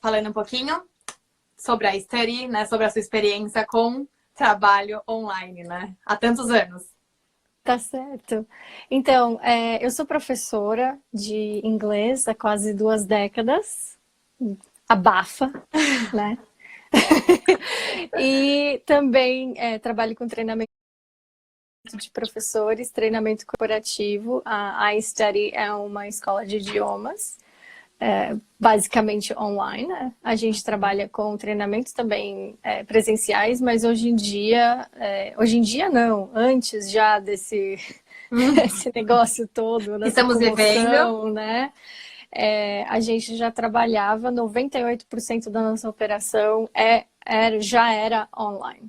falando um pouquinho sobre a Study, né? Sobre a sua experiência com trabalho online, né? Há tantos anos. Tá certo. Então, eu sou professora de inglês há quase 2 décadas. Abafa, né? E também trabalho com treinamento de professores, treinamento corporativo. A iStudy é uma escola de idiomas, basicamente online, né? A gente trabalha com treinamentos também presenciais, mas hoje em dia não, antes já desse esse negócio todo, dessa Estamos vivendo. comoção, né? A gente já trabalhava, 98% da nossa operação já era online.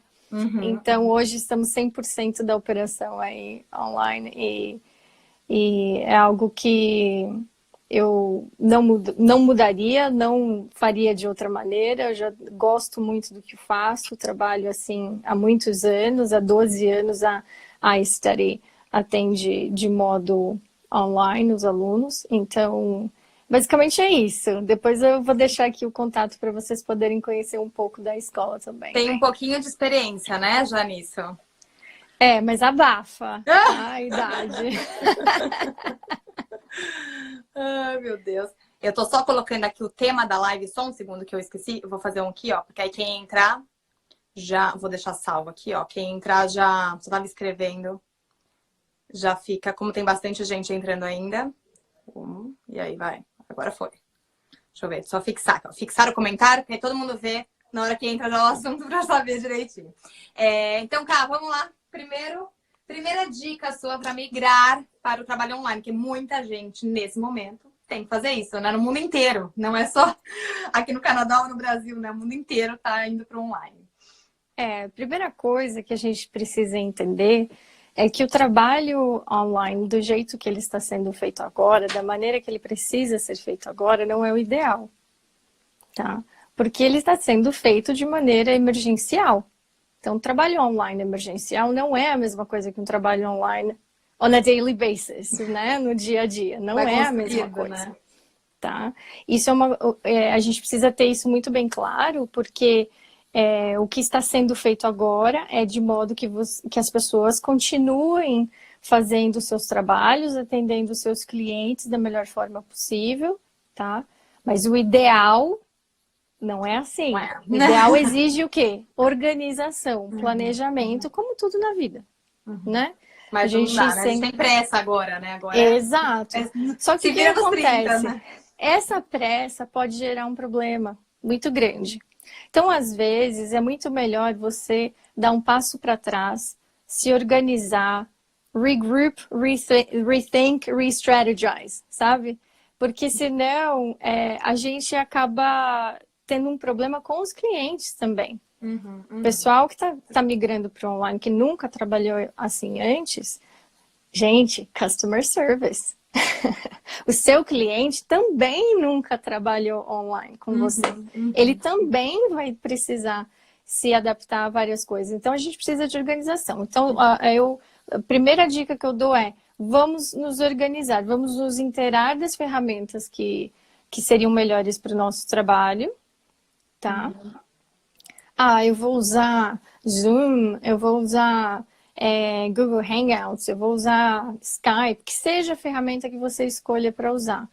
Então, hoje estamos 100% da operação aí online e é algo que eu não mudaria, não faria de outra maneira. Eu já gosto muito do que faço, trabalho assim há muitos anos, há 12 anos a iStudy atende de modo online os alunos, então basicamente é isso. Depois eu vou deixar aqui o contato para vocês poderem conhecer um pouco da escola também. Tem um pouquinho de experiência, né, já nisso? Mas abafa a idade. Ai, meu Deus. Eu tô só colocando aqui o tema da live, só um segundo que eu esqueci. Eu vou fazer um aqui, ó, porque aí quem entrar já... Vou deixar salvo aqui, ó. Quem entrar já... Só tava escrevendo. Já fica... Como tem bastante gente entrando ainda. E aí, vai. Agora foi. Deixa eu ver. Só fixar. Fixar o comentário, porque aí todo mundo vê na hora que entra no assunto pra saber direitinho. Então, Cá, vamos lá. Primeira dica sua para migrar para o trabalho online, que muita gente, nesse momento, tem que fazer isso, né? No mundo inteiro. Não é só aqui no Canadá ou no Brasil, né? O mundo inteiro tá indo para o online. A primeira coisa que a gente precisa entender é que o trabalho online, do jeito que ele está sendo feito agora, da maneira que ele precisa ser feito agora, não é o ideal, tá? Porque ele está sendo feito de maneira emergencial. Então, o trabalho online emergencial não é a mesma coisa que um trabalho online on a daily basis, né? No dia a dia. Não é a mesma coisa. Né? Tá? Isso a gente precisa ter isso muito bem claro, porque o que está sendo feito agora é de modo que as pessoas continuem fazendo os seus trabalhos, atendendo os seus clientes da melhor forma possível, tá? Mas o ideal não é assim. O ideal exige o quê? Organização, planejamento, como tudo na vida, né? Mas a gente, não dá, né? A gente tem pressa agora, né? Exato. Só que o que acontece? 30, né? Essa pressa pode gerar um problema muito grande. Então, às vezes, é muito melhor você dar um passo para trás, se organizar, regroup, rethink, re-strategize, sabe? Porque senão a gente acaba tendo um problema com os clientes também. O pessoal que tá migrando para o online, que nunca trabalhou assim antes, gente, customer service. O seu cliente também nunca trabalhou online com você. Ele também vai precisar se adaptar a várias coisas. Então, a gente precisa de organização. Então, a primeira dica que eu dou é: vamos nos organizar, vamos nos inteirar das ferramentas que seriam melhores para o nosso trabalho, tá? Eu vou usar Zoom, eu vou usar Google Hangouts, eu vou usar Skype, que seja a ferramenta que você escolha para usar.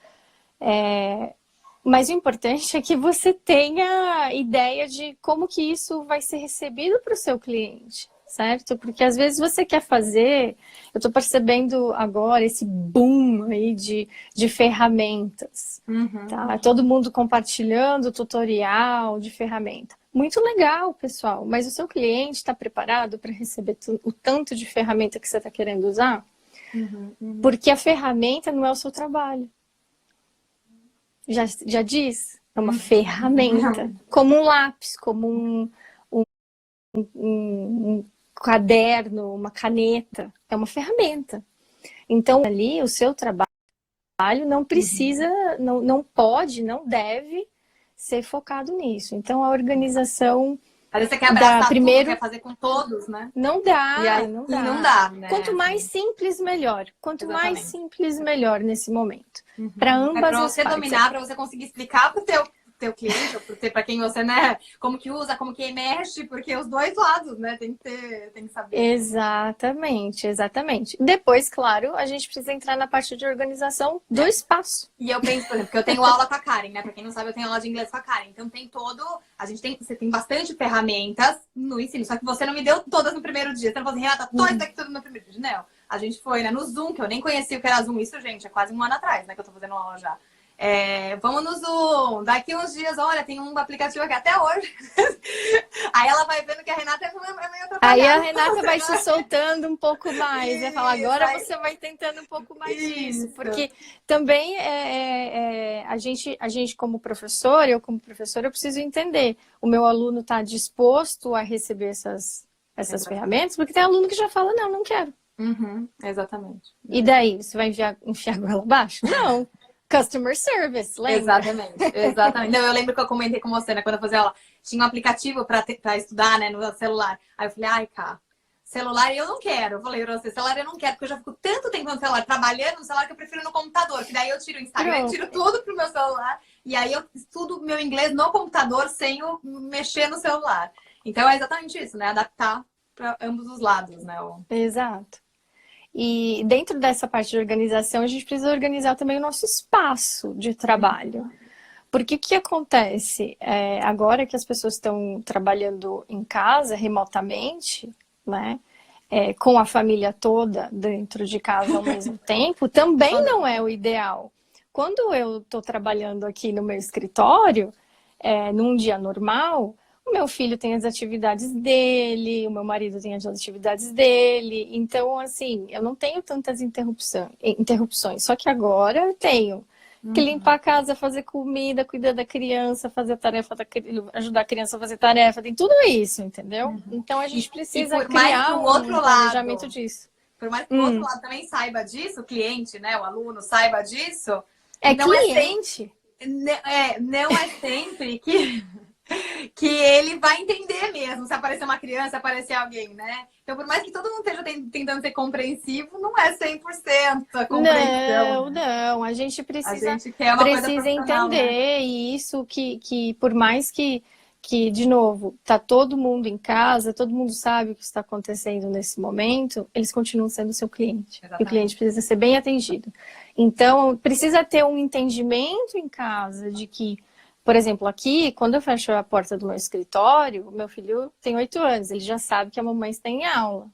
Mas o importante é que você tenha ideia de como que isso vai ser recebido para o seu cliente, certo? Porque às vezes você quer fazer... Eu estou percebendo agora esse boom aí de ferramentas. Tá? Todo mundo compartilhando tutorial de ferramenta. Muito legal, pessoal, mas o seu cliente está preparado para receber o tanto de ferramenta que você está querendo usar? Porque a ferramenta não é o seu trabalho. Já diz? É uma ferramenta. Como um lápis, como um caderno, uma caneta. É uma ferramenta. Então, ali, o seu trabalho não precisa, não pode, não deve ser focado nisso. Então, a organização... Às vezes você quer abraçar tudo, quer fazer com todos, né? Não dá, não dá, né? Quanto mais simples, melhor. Quanto mais simples, melhor nesse momento. Para ambas as partes. Para você dominar, para você conseguir explicar para o teu cliente, ou para quem você, né, como que usa, como que mexe, porque os dois lados, né, tem que saber. Exatamente, exatamente. Depois, claro, a gente precisa entrar na parte de organização do espaço. E eu penso, por exemplo, que eu tenho aula com a Karen, né? Pra quem não sabe, eu tenho aula de inglês com a Karen. Então você tem bastante ferramentas no ensino, só que você não me deu todas no primeiro dia. Você não falou assim, Renata, todas daqui tudo no primeiro dia. Não. A gente foi, né, no Zoom, que eu nem conhecia o que era Zoom. Isso, gente, é quase um ano atrás, né, que eu tô fazendo aula já. Vamos no Zoom, daqui uns dias, olha, tem um aplicativo aqui até hoje. Aí ela vai vendo que a Renata é meio atrapalhada. Aí a Renata vai se soltando um pouco mais, vai falar, agora você vai tentando um pouco mais disso, porque também a gente como professor, eu como professora, eu preciso entender, o meu aluno está disposto a receber essas ferramentas, porque tem aluno que já fala, não quero. Exatamente. E daí, você vai enfiar a goela abaixo? Não. Customer service, lembra? Exatamente. Não, eu lembro que eu comentei com você, né? Quando eu fazia aula, tinha um aplicativo pra estudar, né? No celular. Aí eu falei, ai, cara, celular eu não quero. Eu falei pra você, celular eu não quero, porque eu já fico tanto tempo no celular, trabalhando no celular, que eu prefiro no computador. Que daí eu tiro o Instagram, eu tiro tudo pro meu celular. E aí eu estudo meu inglês no computador, sem mexer no celular. Então é exatamente isso, né? Adaptar para ambos os lados, né? Exato. E dentro dessa parte de organização, a gente precisa organizar também o nosso espaço de trabalho. Porque o que acontece? Agora que as pessoas estão trabalhando em casa, remotamente, né? Com a família toda dentro de casa ao mesmo tempo, também não é o ideal. Quando eu estou trabalhando aqui no meu escritório, num dia normal, o meu filho tem as atividades dele, o meu marido tem as atividades dele. Então, assim, eu não tenho tantas interrupções. Só que agora eu tenho que limpar a casa, fazer comida, cuidar da criança, fazer a tarefa, ajudar a criança a fazer tarefa. Tem tudo isso, entendeu? Então, a gente precisa criar um planejamento disso. Por mais que o outro lado também saiba disso, o cliente, né, o aluno saiba disso. Não cliente. Não é sempre que ele vai entender mesmo, se aparecer uma criança, se aparecer alguém, né? Então, por mais que todo mundo esteja tentando ser compreensivo, não é 100% a compreensão. Não, a gente precisa entender, né? Isso, que por mais que, de novo, tá todo mundo em casa, todo mundo sabe o que está acontecendo nesse momento, eles continuam sendo seu cliente. Exatamente. E o cliente precisa ser bem atendido. Então, precisa ter um entendimento em casa de que, por exemplo, aqui, quando eu fecho a porta do meu escritório, meu filho tem 8 anos, ele já sabe que a mamãe está em aula.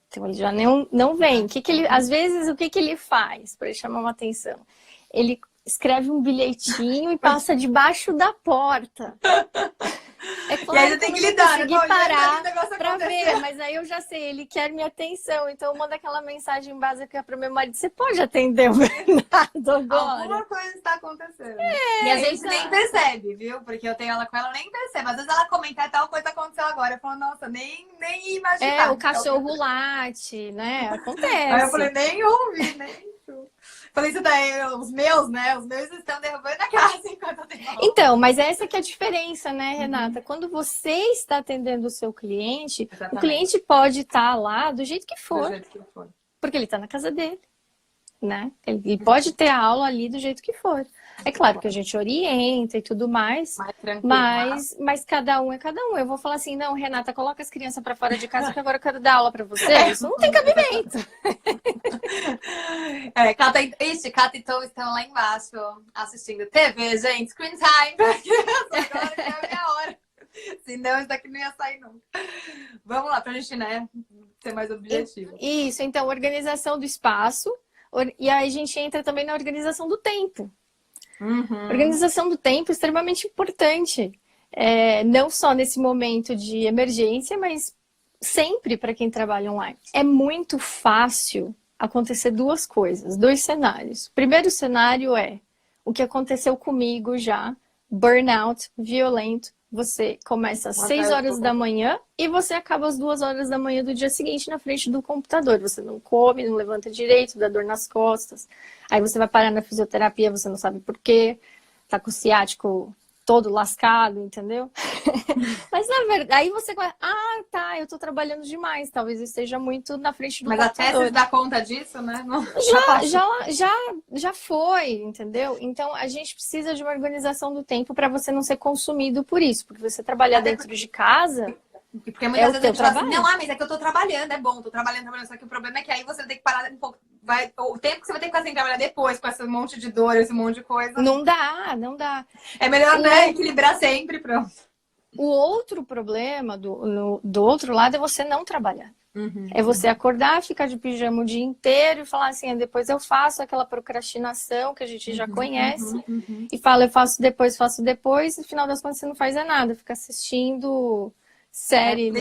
Então, ele já não vem. Às vezes, o que ele faz para chamar uma atenção? Ele escreve um bilhetinho e passa debaixo da porta. Claro, e aí você tem que lidar, né? Parar pra ver, mas aí eu já sei, ele quer minha atenção, então eu mando aquela mensagem básica pro meu marido, você pode atender o Bernardo agora? Alguma coisa está acontecendo. E a gente nem percebe, viu? Porque eu tenho ela com ela, eu nem percebo. Às vezes ela comenta, tal coisa aconteceu agora. Eu falo, nossa, nem imaginar. O cachorro late, né? Acontece. Aí eu falei, nem ouvi, nem... Falei, isso daí, os meus, né? Os meus estão derrubando a casa enquanto eu tenho aula. Então, mas essa que é a diferença, né, Renata? Quando você está atendendo o seu cliente, exatamente, o cliente pode estar lá do jeito que for. Porque ele está na casa dele, né? Ele pode ter a aula ali do jeito que for. É claro que a gente orienta e tudo mais, mas cada um é cada um. Eu vou falar assim, não, Renata, coloca as crianças para fora de casa que agora eu quero dar aula para vocês. Isso não tem cabimento. Cata e Tom estão lá embaixo assistindo TV, gente. Screen time pra criança. Agora que é a minha hora. Senão isso daqui não ia sair nunca. Vamos lá, pra gente, né, ser mais objetivo. Isso, então, organização do espaço. E aí a gente entra também na organização do tempo. Organização do tempo é extremamente importante. Não só nesse momento de emergência, mas sempre para quem trabalha online. É muito fácil acontecer 2 coisas, 2 cenários. O primeiro cenário é o que aconteceu comigo já, burnout violento. Você começa às 6 horas da manhã e você acaba às 2 horas da manhã do dia seguinte na frente do computador. Você não come, não levanta direito, dá dor nas costas. Aí você vai parar na fisioterapia, você não sabe por quê. Tá com o ciático todo lascado, entendeu? Mas na verdade, aí você vai, tá, eu tô trabalhando demais, talvez eu esteja muito na frente do Mas até computador. você dar conta disso, né? Já foi, entendeu? Então a gente precisa de uma organização do tempo para você não ser consumido por isso, porque você trabalhar Até dentro de casa porque muitas vezes a teu gente fala assim, trabalho. não, mas é que eu tô trabalhando, é bom, tô trabalhando, só que o problema é que aí você tem que parar um pouco, o tempo que você vai ter que ficar sem trabalhar depois, com esse monte de dor, esse monte de coisa. Não dá. É melhor, né, equilibrar sempre, pronto. O outro problema do outro lado é você não trabalhar. É você acordar, ficar de pijama o dia inteiro e falar assim, depois eu faço aquela procrastinação que a gente já conhece e fala, eu faço depois, e no final das contas você não faz nada, fica assistindo série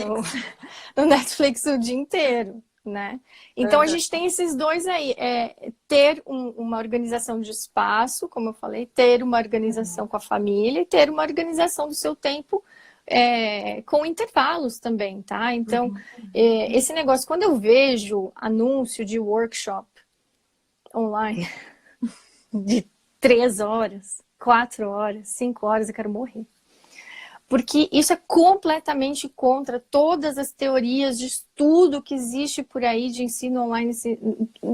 no Netflix o dia inteiro, né? Então a gente tem esses dois aí, ter uma organização de espaço, como eu falei, ter uma organização com a família e ter uma organização do seu tempo com intervalos também, tá? Então, esse negócio, quando eu vejo anúncio de workshop online de 3 horas, 4 horas, 5 horas, eu quero morrer. Porque isso é completamente contra todas as teorias de estudo que existe por aí de ensino online.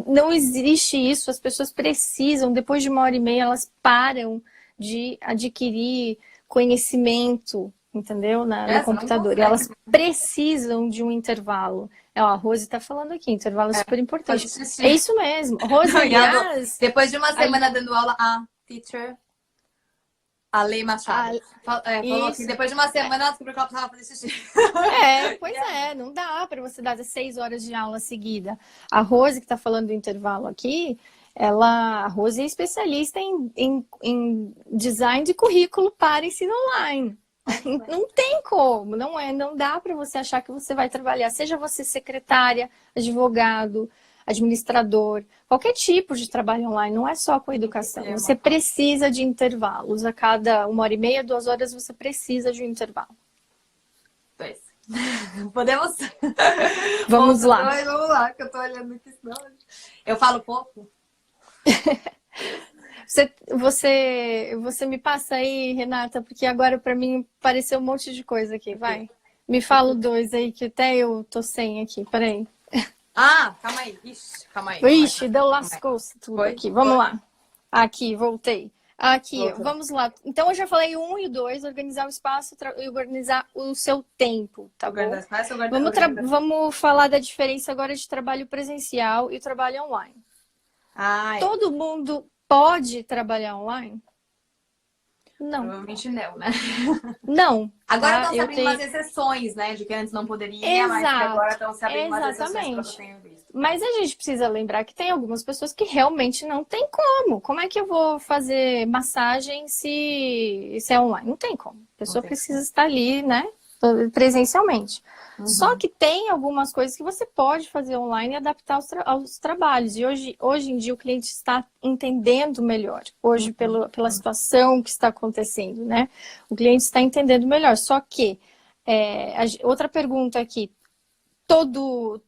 Não existe isso, as pessoas precisam, depois de 1h30, elas param de adquirir conhecimento, entendeu? No computador. E elas precisam de um intervalo. A Rose está falando aqui, intervalo é super importante. É isso mesmo. Rose, aliás... Depois de uma semana dando aula, teacher... A Lei Machado. Falou assim, depois de uma semana ela descobriu que ela precisava fazer xixi. Pois não dá para você dar 6 horas de aula seguida. A Rose, que está falando do intervalo aqui, a Rose é especialista em design de currículo para ensino online. Não tem como, não dá para você achar que você vai trabalhar, seja você secretária, advogado, administrador, qualquer tipo de trabalho online, não é só com a educação. Você precisa de intervalos. A cada 1h30, 2 horas, você precisa de um intervalo. Podemos? Vamos lá. Vamos lá, que eu tô olhando aqui. Eu falo pouco? Você me passa aí, Renata, porque agora para mim pareceu um monte de coisa aqui. Vai. Me fala 2 aí, que até eu tô sem aqui. Peraí. Calma aí. Ixi, calma aí. Ixi, deu lascou-se tudo aqui. Vamos lá. Aqui, voltei. Aqui, vamos lá. Então, eu já falei 1 e 2, organizar o espaço e organizar o seu tempo, tá bom? Vamos falar da diferença agora de trabalho presencial e trabalho online. Todo mundo pode trabalhar online? Não. Provavelmente não, né? Não. Agora estão se abrindo umas exceções, né? De que antes não poderia, mas que agora estão se abrindo umas exceções que eu tenho visto. Mas a gente precisa lembrar que tem algumas pessoas que realmente não tem como. Como é que eu vou fazer massagem se é online? Não tem como. A pessoa precisa estar ali, né? Presencialmente. Só que tem algumas coisas que você pode fazer online e adaptar aos trabalhos. E hoje em dia o cliente está entendendo melhor. Hoje, pela situação que está acontecendo, né? O cliente está entendendo melhor. Só que, outra pergunta aqui. Todo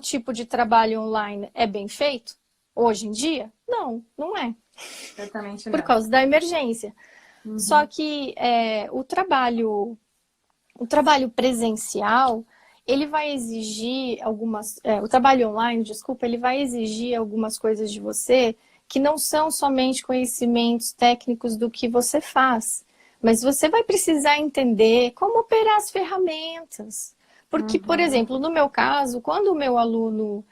tipo de trabalho online é bem feito? Hoje em dia? Não, não é. Certamente não. Por causa da emergência. Só que o trabalho presencial, ele vai exigir o trabalho online, desculpa, ele vai exigir algumas coisas de você que não são somente conhecimentos técnicos do que você faz, mas você vai precisar entender como operar as ferramentas. Porque, por exemplo, no meu caso, quando o meu aluno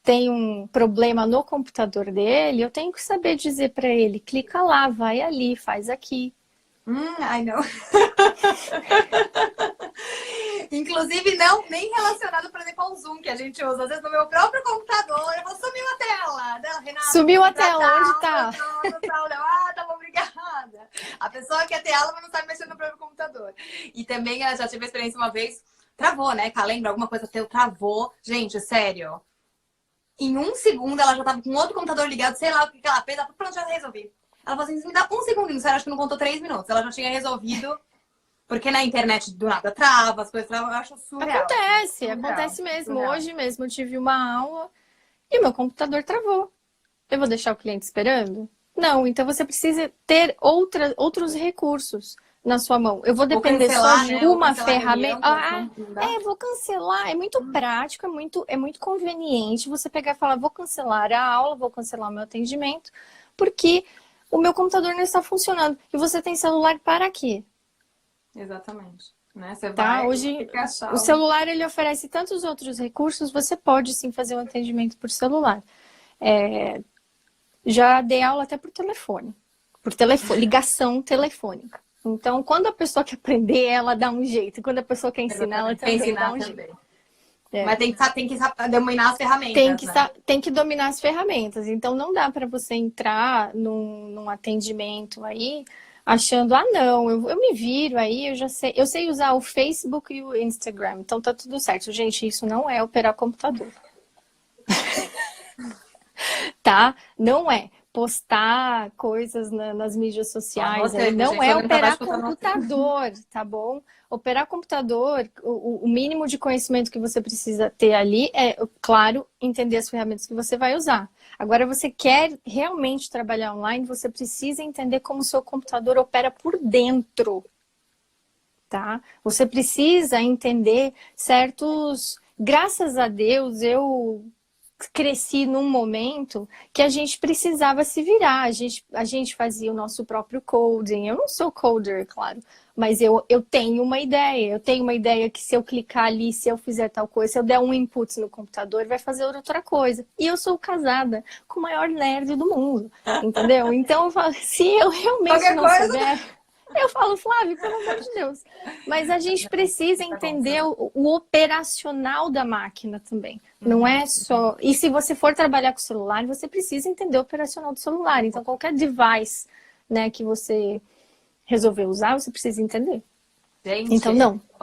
tem um problema no computador dele, eu tenho que saber dizer para ele, clica lá, vai ali, faz aqui. I know. Inclusive, nem relacionado, por exemplo, ao Zoom que a gente usa. Às vezes no meu próprio computador, eu vou subir a tela. Renata, subiu a tela, onde tá? Tá bom, obrigada. A pessoa quer ter aula, mas não sabe mexer no próprio computador. E também, eu já tive a experiência uma vez, travou, né? Lembra? Alguma coisa travou. Gente, sério. Em 1 segundo, ela já tava com outro computador ligado, sei lá o que ela fez. Ela falou, pronto, já resolvi. Ela falou assim, me dá 1 segundinho, sério, acho que não contou 3 minutos. Ela já tinha resolvido, porque na internet do nada trava, as coisas travam, eu acho surreal. Acontece mesmo. Surreal. Hoje mesmo eu tive uma aula e meu computador travou. Eu vou deixar o cliente esperando? Não, então você precisa ter outros recursos na sua mão. Eu vou depender cancelar, só de né? uma Reunião, ferramenta. não dá? Vou cancelar. É muito prático, é muito conveniente você pegar e falar, vou cancelar a aula, vou cancelar o meu atendimento, porque o meu computador não está funcionando. E você tem celular para quê? Exatamente. Né? Você Tá? vai Hoje, achar o celular, ele oferece tantos outros recursos, você pode sim fazer um atendimento por celular. Já dei aula até por telefone. Por telefone, ligação telefônica. Então, quando a pessoa quer aprender, ela dá um jeito. Quando a pessoa quer ensinar, ela Quer também dá ensinar um também. jeito. Mas tem que dominar as ferramentas, né? Tem que dominar as ferramentas. Então, não dá para você entrar num atendimento aí achando, não, eu me viro aí, eu sei usar o Facebook e o Instagram, então tá tudo certo. Gente, isso não é operar computador. Tá? Não é. Postar coisas nas mídias sociais aí, não gente, é operar computador, tá bom? Operar computador, o mínimo de conhecimento que você precisa ter ali é, claro, entender as ferramentas que você vai usar. Agora, você quer realmente trabalhar online, você precisa entender como o seu computador opera por dentro, tá? Você precisa entender certos... Graças a Deus, eu cresci num momento que a gente precisava se virar, a gente fazia o nosso próprio coding. Eu não sou coder, claro, mas eu tenho uma ideia. Eu tenho uma ideia que se eu clicar ali, se eu fizer tal coisa, se eu der um input no computador, vai fazer outra coisa. E eu sou casada com o maior nerd do mundo, entendeu? Então, eu falo, se eu realmente não souber... Eu falo, Flávio, pelo amor de Deus. Mas a gente precisa entender o operacional da máquina também. Não é só... E se você for trabalhar com o celular, você precisa entender o operacional do celular. Então, qualquer device, né, que você resolver usar, você precisa entender. Gente, então,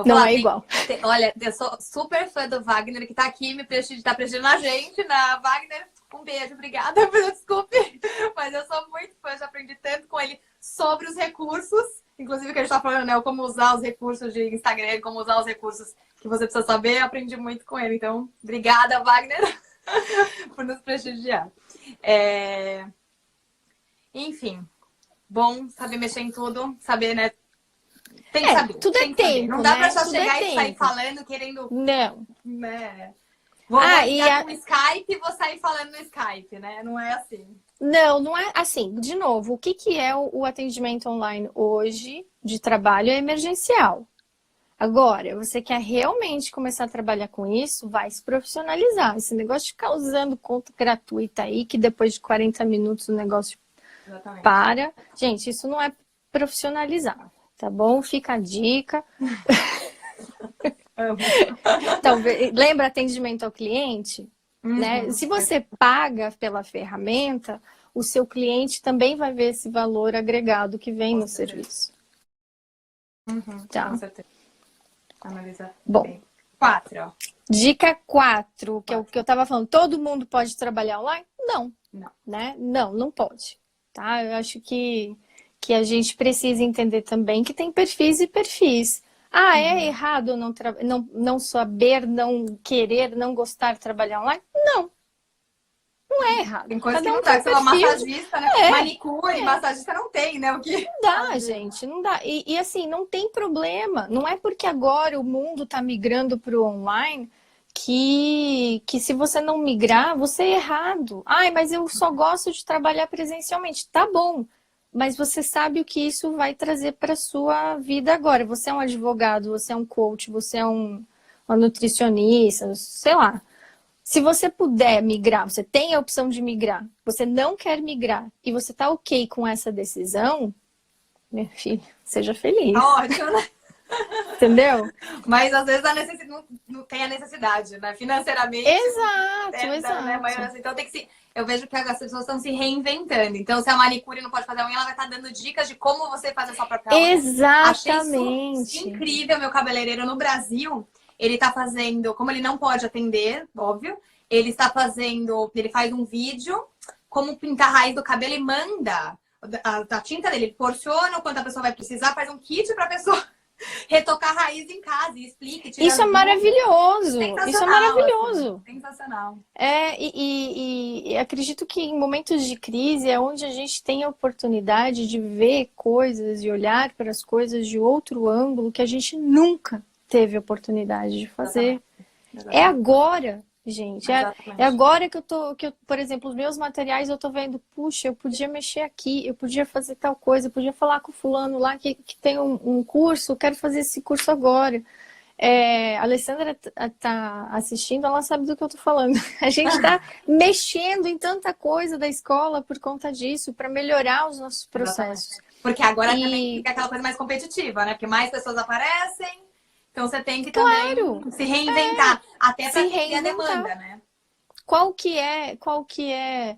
não é igual. Olha, eu sou super fã do Wagner, que tá aqui, tá prestigiando a gente, na Wagner. Um beijo, obrigada, desculpe. Mas eu sou muito fã, já aprendi tanto com ele sobre os recursos. Inclusive, que a gente tá falando, né? Como usar os recursos de Instagram, como usar os recursos que você precisa saber. Eu aprendi muito com ele. Então, obrigada, Wagner, por nos prestigiar. Enfim, bom saber mexer em tudo, saber, né? Tem que saber. Tudo é tempo, não dá né? pra só tudo chegar e sair falando, querendo... Não. Né? Vou ligar com o Skype e vou sair falando no Skype, né? Não é assim. Não é assim. De novo, o que é o atendimento online hoje de trabalho é emergencial. Agora, você quer realmente começar a trabalhar com isso, vai se profissionalizar. Esse negócio de ficar usando conta gratuita aí, que depois de 40 minutos o negócio para. Gente, isso não é profissionalizar, tá bom? Fica a dica. Talvez, lembra atendimento ao cliente? Né? Se você paga pela ferramenta, o seu cliente também vai ver esse valor agregado que vem no serviço. Tá? Com certeza. Analisar. Bom, 4, ó. Dica 4, que eu estava falando, todo mundo pode trabalhar online? Não. Não. Né? Não pode. Tá? Eu acho que a gente precisa entender também que tem perfis e perfis. É errado não saber, não querer, não gostar de trabalhar online? Não é errado. Tem coisa que não dá, sei lá, massagista, né? Manicure, massagista não tem, né? O que... Não dá, gente, não dá. E assim, não tem problema. Não é porque agora o mundo está migrando para o online que se você não migrar, você é errado. Mas eu só gosto de trabalhar presencialmente. Tá bom. Mas você sabe o que isso vai trazer para sua vida agora. Você é um advogado, você é um coach, você é uma nutricionista, sei lá. Se você puder migrar, você tem a opção de migrar, você não quer migrar e você tá ok com essa decisão, minha filha, seja feliz. Ótimo, né? Entendeu? Mas às vezes não tem a necessidade, né? Financeiramente. Exato. Né? Mas, então tem que se... Eu vejo que as pessoas estão se reinventando. Então, se a manicure não pode fazer a unha, ela vai estar dando dicas de como você faz a sua própria unha. Exatamente. Achei isso incrível, meu cabeleireiro no Brasil. Ele tá fazendo, como ele não pode atender, óbvio, ele faz um vídeo, como pintar a raiz do cabelo e manda a tinta dele. Ele porciona o quanto a pessoa vai precisar, faz um kit pra pessoa Retocar a raiz em casa e explique. Isso é maravilhoso. Isso é maravilhoso. Assim, sensacional. E acredito que em momentos de crise é onde a gente tem a oportunidade de ver coisas e olhar para as coisas de outro ângulo que a gente nunca teve oportunidade de fazer. Exatamente. É agora, gente. É agora que eu, por exemplo, os meus materiais eu tô vendo, puxa, eu podia mexer aqui, eu podia fazer tal coisa, eu podia falar com o fulano lá que tem um curso, eu quero fazer esse curso agora. A Alessandra tá assistindo, ela sabe do que eu tô falando. A gente tá mexendo em tanta coisa da escola por conta disso, para melhorar os nossos processos. Exatamente. Porque agora também fica aquela coisa mais competitiva, né? Porque mais pessoas aparecem, então você tem que também se reinventar. Até para atender a demanda, né? Qual que é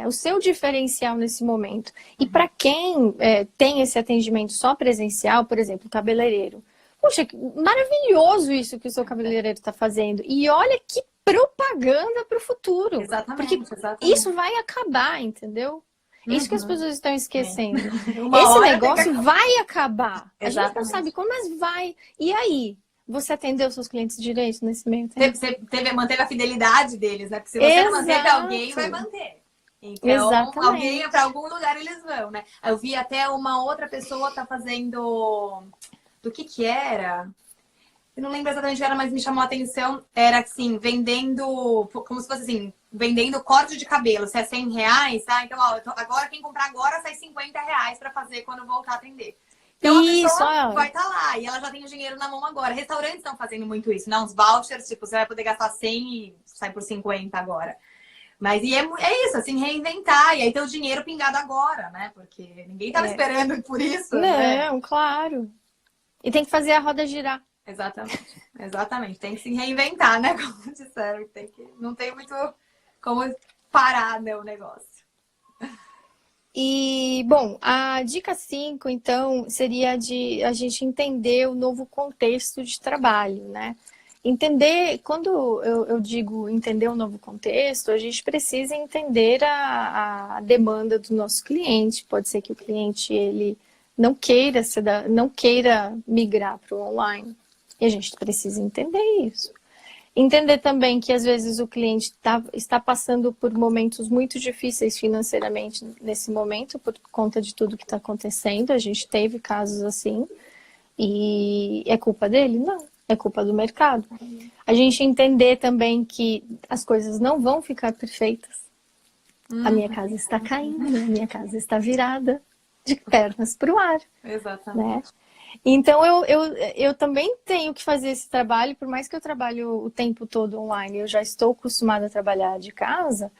o seu diferencial nesse momento? E para quem tem esse atendimento só presencial, por exemplo, cabeleireiro. Puxa, maravilhoso isso que o seu cabeleireiro está fazendo. E olha que propaganda para o futuro. Exatamente, porque isso vai acabar, entendeu? Isso que as pessoas estão esquecendo. Esse negócio vai acabar. Exatamente. A gente não sabe como, mas vai. E aí? Você atendeu seus clientes direito nesse meio tempo? Você manteve a fidelidade deles, né? Porque se você não manteve, alguém vai manter. Então, alguém, para algum lugar eles vão, né? Eu vi até uma outra pessoa tá fazendo... Do que era? Eu não lembro exatamente o que era, mas me chamou a atenção. Era assim, vendendo... Como se fosse assim, vendendo corte de cabelo. Se é R$100, tá? Então, ó, agora quem comprar agora sai R$50 para fazer quando voltar a atender. Então, a pessoa vai estar lá e ela já tem o dinheiro na mão agora. Restaurantes estão fazendo muito isso, né? Uns vouchers, tipo, você vai poder gastar 100 e sai por 50 agora. Mas é isso, assim, reinventar. E aí ter o dinheiro pingado agora, né? Porque ninguém tava esperando por isso, né? Não, claro. E tem que fazer a roda girar. Exatamente. Tem que se reinventar, né? Como disseram. Não tem muito como parar, né, o negócio. E, bom, a dica 5, então, seria de a gente entender o novo contexto de trabalho, né? Entender, quando eu digo entender o novo contexto, a gente precisa entender a demanda do nosso cliente. Pode ser que o cliente, ele não queira migrar para o online. E a gente precisa entender isso. Entender também que às vezes o cliente está passando por momentos muito difíceis financeiramente nesse momento, por conta de tudo que está acontecendo. A gente teve casos assim. E é culpa dele? Não. É culpa do mercado. A gente entender também que as coisas não vão ficar perfeitas. A minha casa está caindo, a minha casa está virada de pernas para o ar. Exatamente. Né? Então, eu também tenho que fazer esse trabalho, por mais que eu trabalhe o tempo todo online, eu já estou acostumada a trabalhar de casa,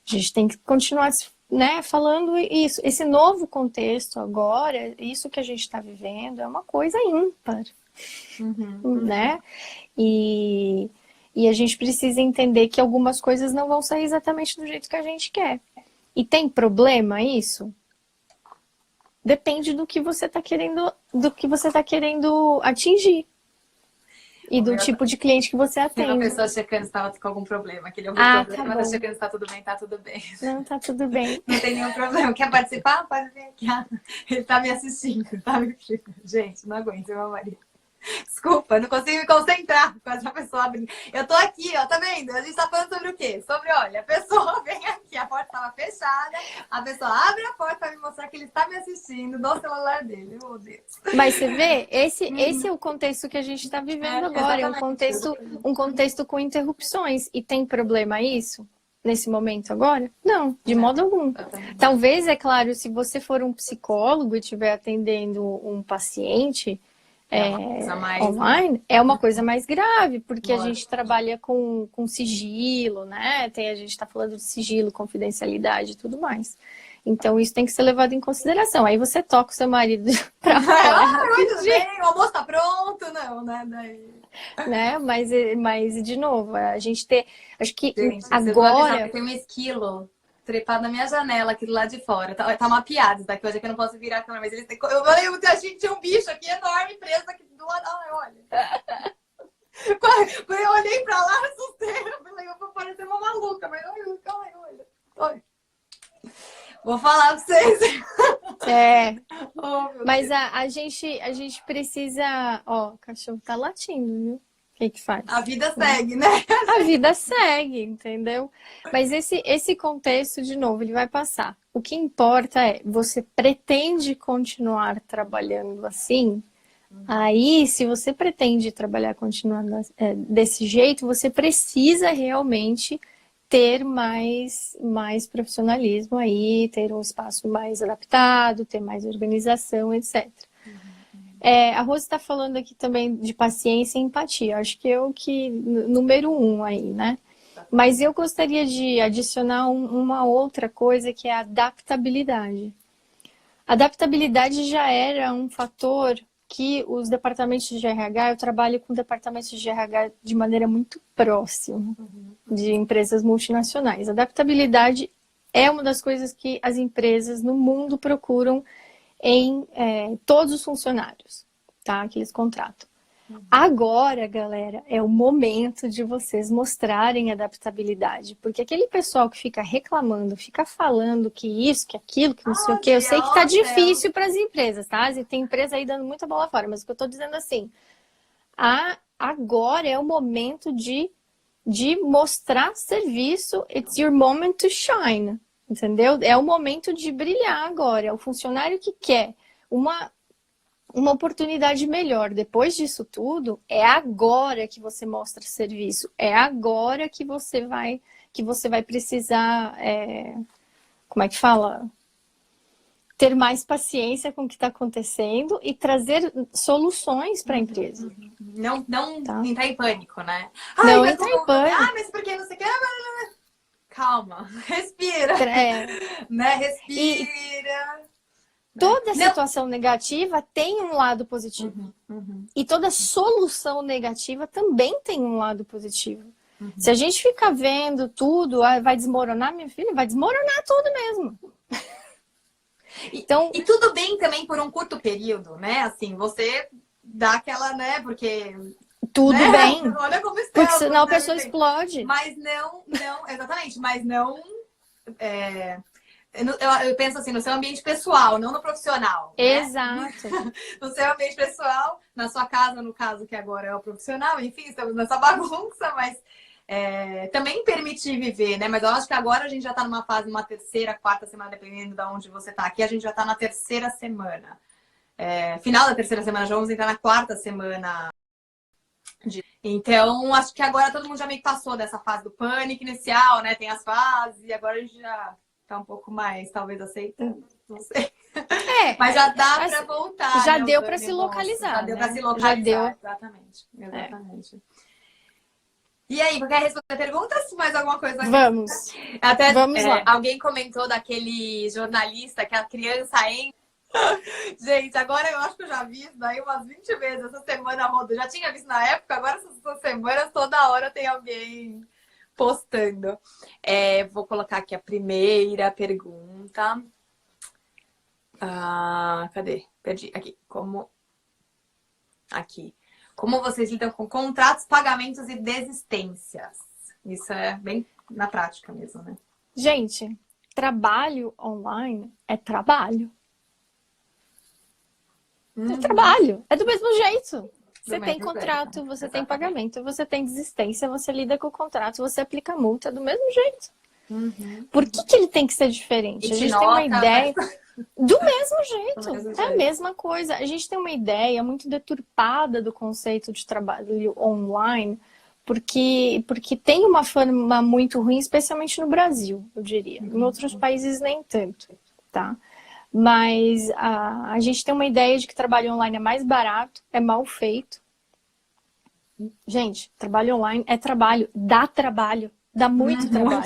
a gente tem que continuar, né, falando isso. Esse novo contexto agora, isso que a gente está vivendo, é uma coisa ímpar, né? E a gente precisa entender que algumas coisas não vão sair exatamente do jeito que a gente quer. E tem problema isso? Depende do que você está querendo, atingir. E do tipo de cliente que você atende. Tem uma pessoa checando se estava com algum problema. Que ele ouviu problema, tá checando se tá tudo bem, tá tudo bem. Não, tá tudo bem. Não tem nenhum problema. Quer participar? Pode vir aqui. Ele tá me assistindo, tá? Gente, não aguento, meu marido. Desculpa, não consigo me concentrar com essa pessoa abrindo. Eu tô aqui, ó, tá vendo? A gente tá falando sobre o quê? Sobre, olha, a pessoa vem aqui, a porta tava fechada, a pessoa abre a porta pra me mostrar que ele está me assistindo no celular dele. Meu Deus. Mas você vê, esse é o contexto que a gente tá vivendo agora. É um contexto com interrupções. E tem problema isso? Nesse momento agora? Não, de modo algum. Talvez, é claro, se você for um psicólogo e estiver atendendo um paciente... online, é uma coisa mais grave, porque a gente trabalha com sigilo, né? A gente está falando de sigilo, confidencialidade e tudo mais. Então, isso tem que ser levado em consideração. Aí você toca o seu marido pra fora. Muito bem, o almoço tá pronto, não, né? Né? Mas, de novo, a gente tem... Acho que gente, agora... Tem um esquilo trepado na minha janela aqui do lado de fora. Tá mapeado isso daqui. Hoje é que eu não posso virar a câmera, mas eles têm... Eu falei, eu achei que tinha um bicho aqui enorme preso aqui do lado. Ai, olha. Quando eu olhei pra lá, assustei. Eu falei, eu vou parecer uma maluca, mas olha. Vou falar pra vocês. Oh, meu Mas Deus. a gente precisa... Ó, o cachorro tá latindo, viu? O que que A faz? vida Né? segue, né? A vida segue, entendeu? Mas esse contexto, de novo, ele vai passar. O que importa é, você pretende continuar trabalhando assim? Aí, se você pretende trabalhar continuando desse jeito, você precisa realmente ter mais profissionalismo aí, ter um espaço mais adaptado, ter mais organização, etc. A Rose está falando aqui também de paciência e empatia. Acho que é o que número um aí, né? Mas eu gostaria de adicionar uma outra coisa que é a adaptabilidade. Adaptabilidade já era um fator que os departamentos de RH, eu trabalho com departamentos de RH de maneira muito próxima de empresas multinacionais. Adaptabilidade é uma das coisas que as empresas no mundo procuram em todos os funcionários, tá? Que eles contratam. Agora, galera, é o momento de vocês mostrarem adaptabilidade, porque aquele pessoal que fica reclamando, fica falando que isso, que aquilo, que não sei o quê, eu sei que tá difícil para as empresas, tá? E tem empresa aí dando muita bola fora, mas o que eu tô dizendo assim, agora é o momento de mostrar serviço, it's your moment to shine, entendeu? É o momento de brilhar agora, é o funcionário que quer uma oportunidade melhor. Depois disso tudo, é agora que você mostra serviço. É agora que você vai precisar, como é que fala? Ter mais paciência com o que está acontecendo e trazer soluções para a empresa. Não Tá? entrar em pânico, né? Não Mas entrar em pânico. mas porque não sei o que. Calma, respira. Né? Respira. Toda Não. situação negativa tem um lado positivo. E toda solução negativa também tem um lado positivo. Se a gente ficar vendo tudo, vai desmoronar, minha filha, vai desmoronar tudo mesmo. Então, e tudo bem também por um curto período, né? Assim, você dá aquela, né? Porque... Tudo né? bem. Olha como estamos, porque senão a pessoa explode. Mas não, exatamente, mas não... Eu penso assim, no seu ambiente pessoal, não no profissional. Exato. Né? No seu ambiente pessoal, na sua casa, no caso, que agora é o profissional, enfim, estamos nessa bagunça, mas também permitir viver, né? Mas eu acho que agora a gente já está numa fase, numa terceira, quarta semana, dependendo de onde você está aqui, a gente já está na terceira semana. Final da terceira semana, já vamos entrar na quarta semana. Então, acho que agora todo mundo já meio que passou dessa fase do pânico inicial, né? Tem as fases, e agora a gente já tá um pouco mais, talvez, aceitando, não sei. Mas já dá para voltar. Já né, deu para se localizar. Já deu para se Já localizar. deu. Exatamente. E aí, quer responder a pergunta? Mais alguma coisa? Vamos. Vamos lá. Alguém comentou daquele jornalista que a criança entra. Gente, agora eu acho que eu já vi isso daí umas 20 vezes essa semana rodou. Já tinha visto na época, agora essas semanas toda hora tem alguém postando. Vou colocar aqui a primeira pergunta. Cadê? Perdi. Aqui. Como vocês lidam com contratos, pagamentos e desistências? Isso é bem na prática mesmo, né? Gente, trabalho online é trabalho. É trabalho. É do mesmo jeito. Você tem contrato, você tem pagamento, você tem desistência, você lida com o contrato, você aplica multa do mesmo jeito. Por que ele tem que ser diferente? A gente tem uma ideia... Do mesmo jeito. É a mesma coisa. A gente tem uma ideia muito deturpada do conceito de trabalho online, porque tem uma fama muito ruim, especialmente no Brasil, eu diria. Em outros países nem tanto, tá? Mas a gente tem uma ideia de que trabalho online é mais barato, é mal feito. Gente, trabalho online é trabalho, dá muito trabalho.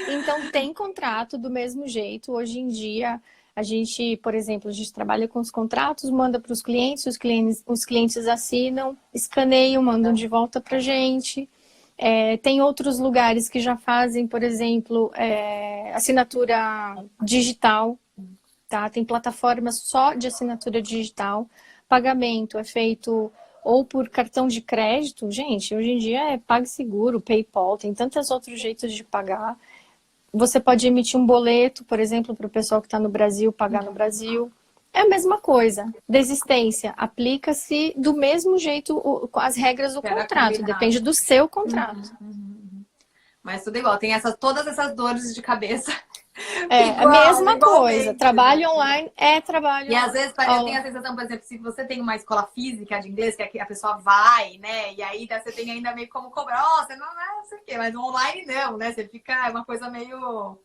Então tem contrato do mesmo jeito. Hoje em dia, a gente, por exemplo, a gente trabalha com os contratos, manda para os clientes clientes assinam, escaneiam, mandam de volta para a gente. Tem outros lugares que já fazem, por exemplo, assinatura digital, tá? Tem plataformas só de assinatura digital. Pagamento é feito ou por cartão de crédito. Gente, hoje em dia é PagSeguro, PayPal, tem tantos outros jeitos de pagar. Você pode emitir um boleto, por exemplo, para o pessoal que está no Brasil, pagar no Brasil. É a mesma coisa. Desistência, aplica-se do mesmo jeito com as regras do Que era contrato. combinado. Depende do seu contrato. Mas tudo igual, tem todas essas dores de cabeça. É a mesma coisa. Igualmente. Trabalho online é trabalho E às vezes eu online. tenho a sensação, por exemplo, se você tem uma escola física de inglês, que a pessoa vai, né? E aí você tem ainda meio como cobrar, ó, você não sei o quê, mas online não, né? Você fica, é uma coisa meio.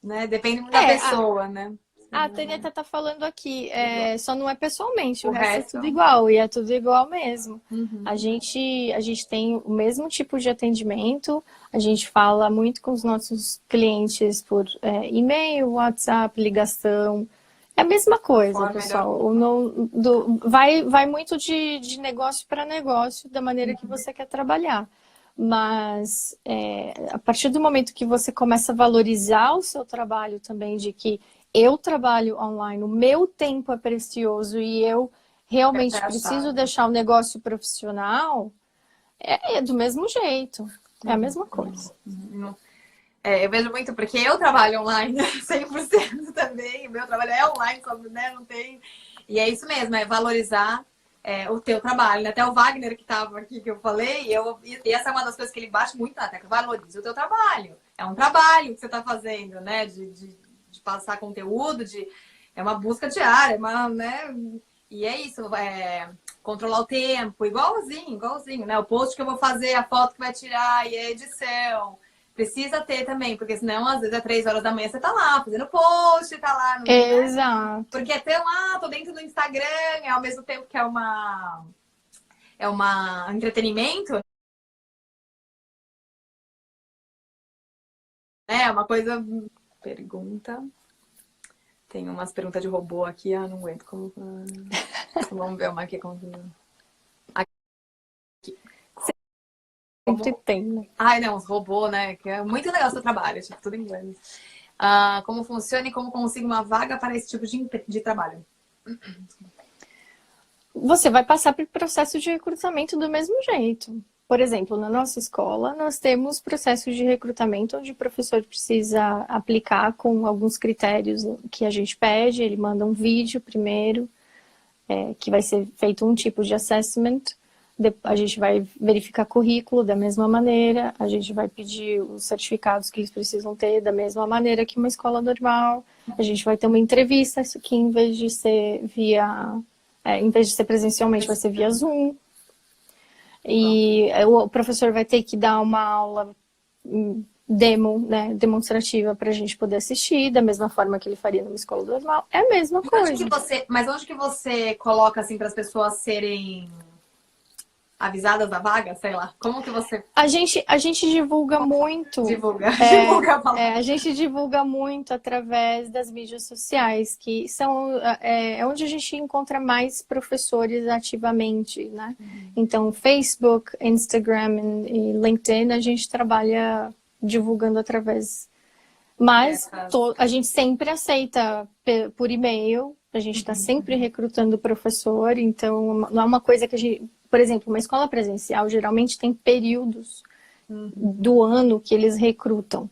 Né? Depende muito da pessoa, né? A Tânia tá falando aqui, só não é pessoalmente, o O resto é resto. tudo igual, e é tudo igual mesmo. Uhum. A gente tem o mesmo tipo de atendimento, a gente fala muito com os nossos clientes por e-mail, WhatsApp, ligação. É a mesma coisa, pessoal. Vai muito de negócio para negócio, da maneira que você quer trabalhar. Mas a partir do momento que você começa a valorizar o seu trabalho também, de que eu trabalho online, o meu tempo é precioso e eu realmente preciso deixar o negócio profissional, é do mesmo jeito. É a mesma coisa. Eu vejo muito, porque eu trabalho online 100% também, o meu trabalho é online, só, né, não tem... E é isso mesmo, é valorizar o teu trabalho. Até o Wagner, que estava aqui, que eu falei, e essa é uma das coisas que ele bate muito na tecla, valoriza o teu trabalho. É um trabalho que você está fazendo, né, de passar conteúdo, é uma busca diária, né, e é isso, controlar o tempo, igualzinho, né, o post que eu vou fazer, a foto que vai tirar e a edição. Precisa ter também, porque senão, às vezes, às 3 horas da manhã, você tá lá fazendo post, tá lá no... Exato. Porque tô dentro do Instagram, ao mesmo tempo que é uma entretenimento, né? É uma coisa... Pergunta... Tem umas perguntas de robô aqui, não aguento. Vamos ver uma aqui. Sempre tem, né? Ai, não, os robôs, né? Que é muito legal o seu trabalho, tipo, tudo em inglês. Como funciona e como consigo uma vaga para esse tipo de trabalho? Você vai passar por processo de recrutamento do mesmo jeito. Por exemplo, na nossa escola, nós temos processos de recrutamento onde o professor precisa aplicar com alguns critérios que a gente pede. Ele manda um vídeo primeiro, que vai ser feito um tipo de assessment. A gente vai verificar currículo da mesma maneira, a gente vai pedir os certificados que eles precisam ter da mesma maneira que uma escola normal. A gente vai ter uma entrevista, isso aqui em vez de ser presencialmente, vai ser via Zoom. E o professor vai ter que dar uma aula demo, né, demonstrativa para a gente poder assistir, da mesma forma que ele faria numa escola normal. É a mesma coisa. Mas onde que você coloca assim para as pessoas serem avisadas da vaga, sei lá? Como que você... A gente divulga muito. Divulga a palavra. A gente divulga muito através das mídias sociais, que são onde a gente encontra mais professores ativamente, né? Então, Facebook, Instagram e LinkedIn, a gente trabalha divulgando através. Mas a gente sempre aceita por e-mail, a gente está sempre recrutando professor, então não é uma coisa que a gente... Por exemplo, uma escola presencial geralmente tem períodos do ano que eles recrutam.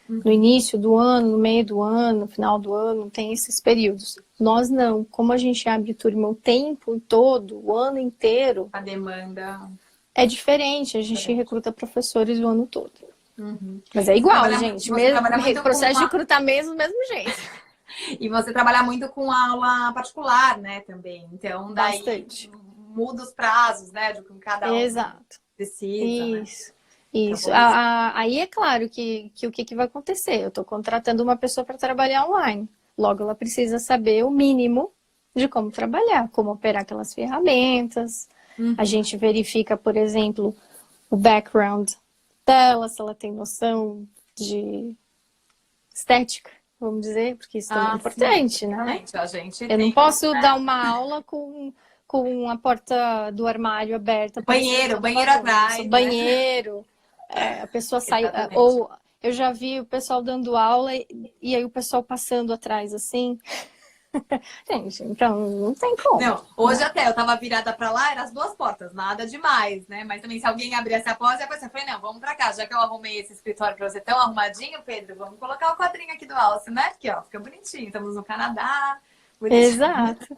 No início do ano, no meio do ano, no final do ano, tem esses períodos. Nós não. Como a gente abre turma o tempo todo, o ano inteiro... A demanda... É diferente, a gente recruta professores o ano todo. Mas é igual, gente. Processo de recrutamento do mesmo jeito. E você trabalha muito com aula particular, né, também. Então, daí... Bastante. Muda os prazos, né? De que cada um precisa. Isso. Aí é claro que o que vai acontecer? Eu estou contratando uma pessoa para trabalhar online. Logo, ela precisa saber o mínimo de como trabalhar, como operar aquelas ferramentas. A gente verifica, por exemplo, o background dela, se ela tem noção de estética, vamos dizer, porque isso também é importante, né? Eu não posso dar uma aula com a porta do armário aberta. Banheiro atrás. Banheiro. A pessoa sai... Ou eu já vi o pessoal dando aula e aí o pessoal passando atrás, assim. Gente, então não tem como. Não, hoje até eu tava virada pra lá, eram as duas portas, nada demais, né? Mas também se alguém abrisse a porta, eu falei, não, vamos pra cá, já que eu arrumei esse escritório pra você tão arrumadinho, Pedro, vamos colocar o quadrinho aqui do Alce, né? Aqui, ó, fica bonitinho, estamos no Canadá. Bonitinho. Exato.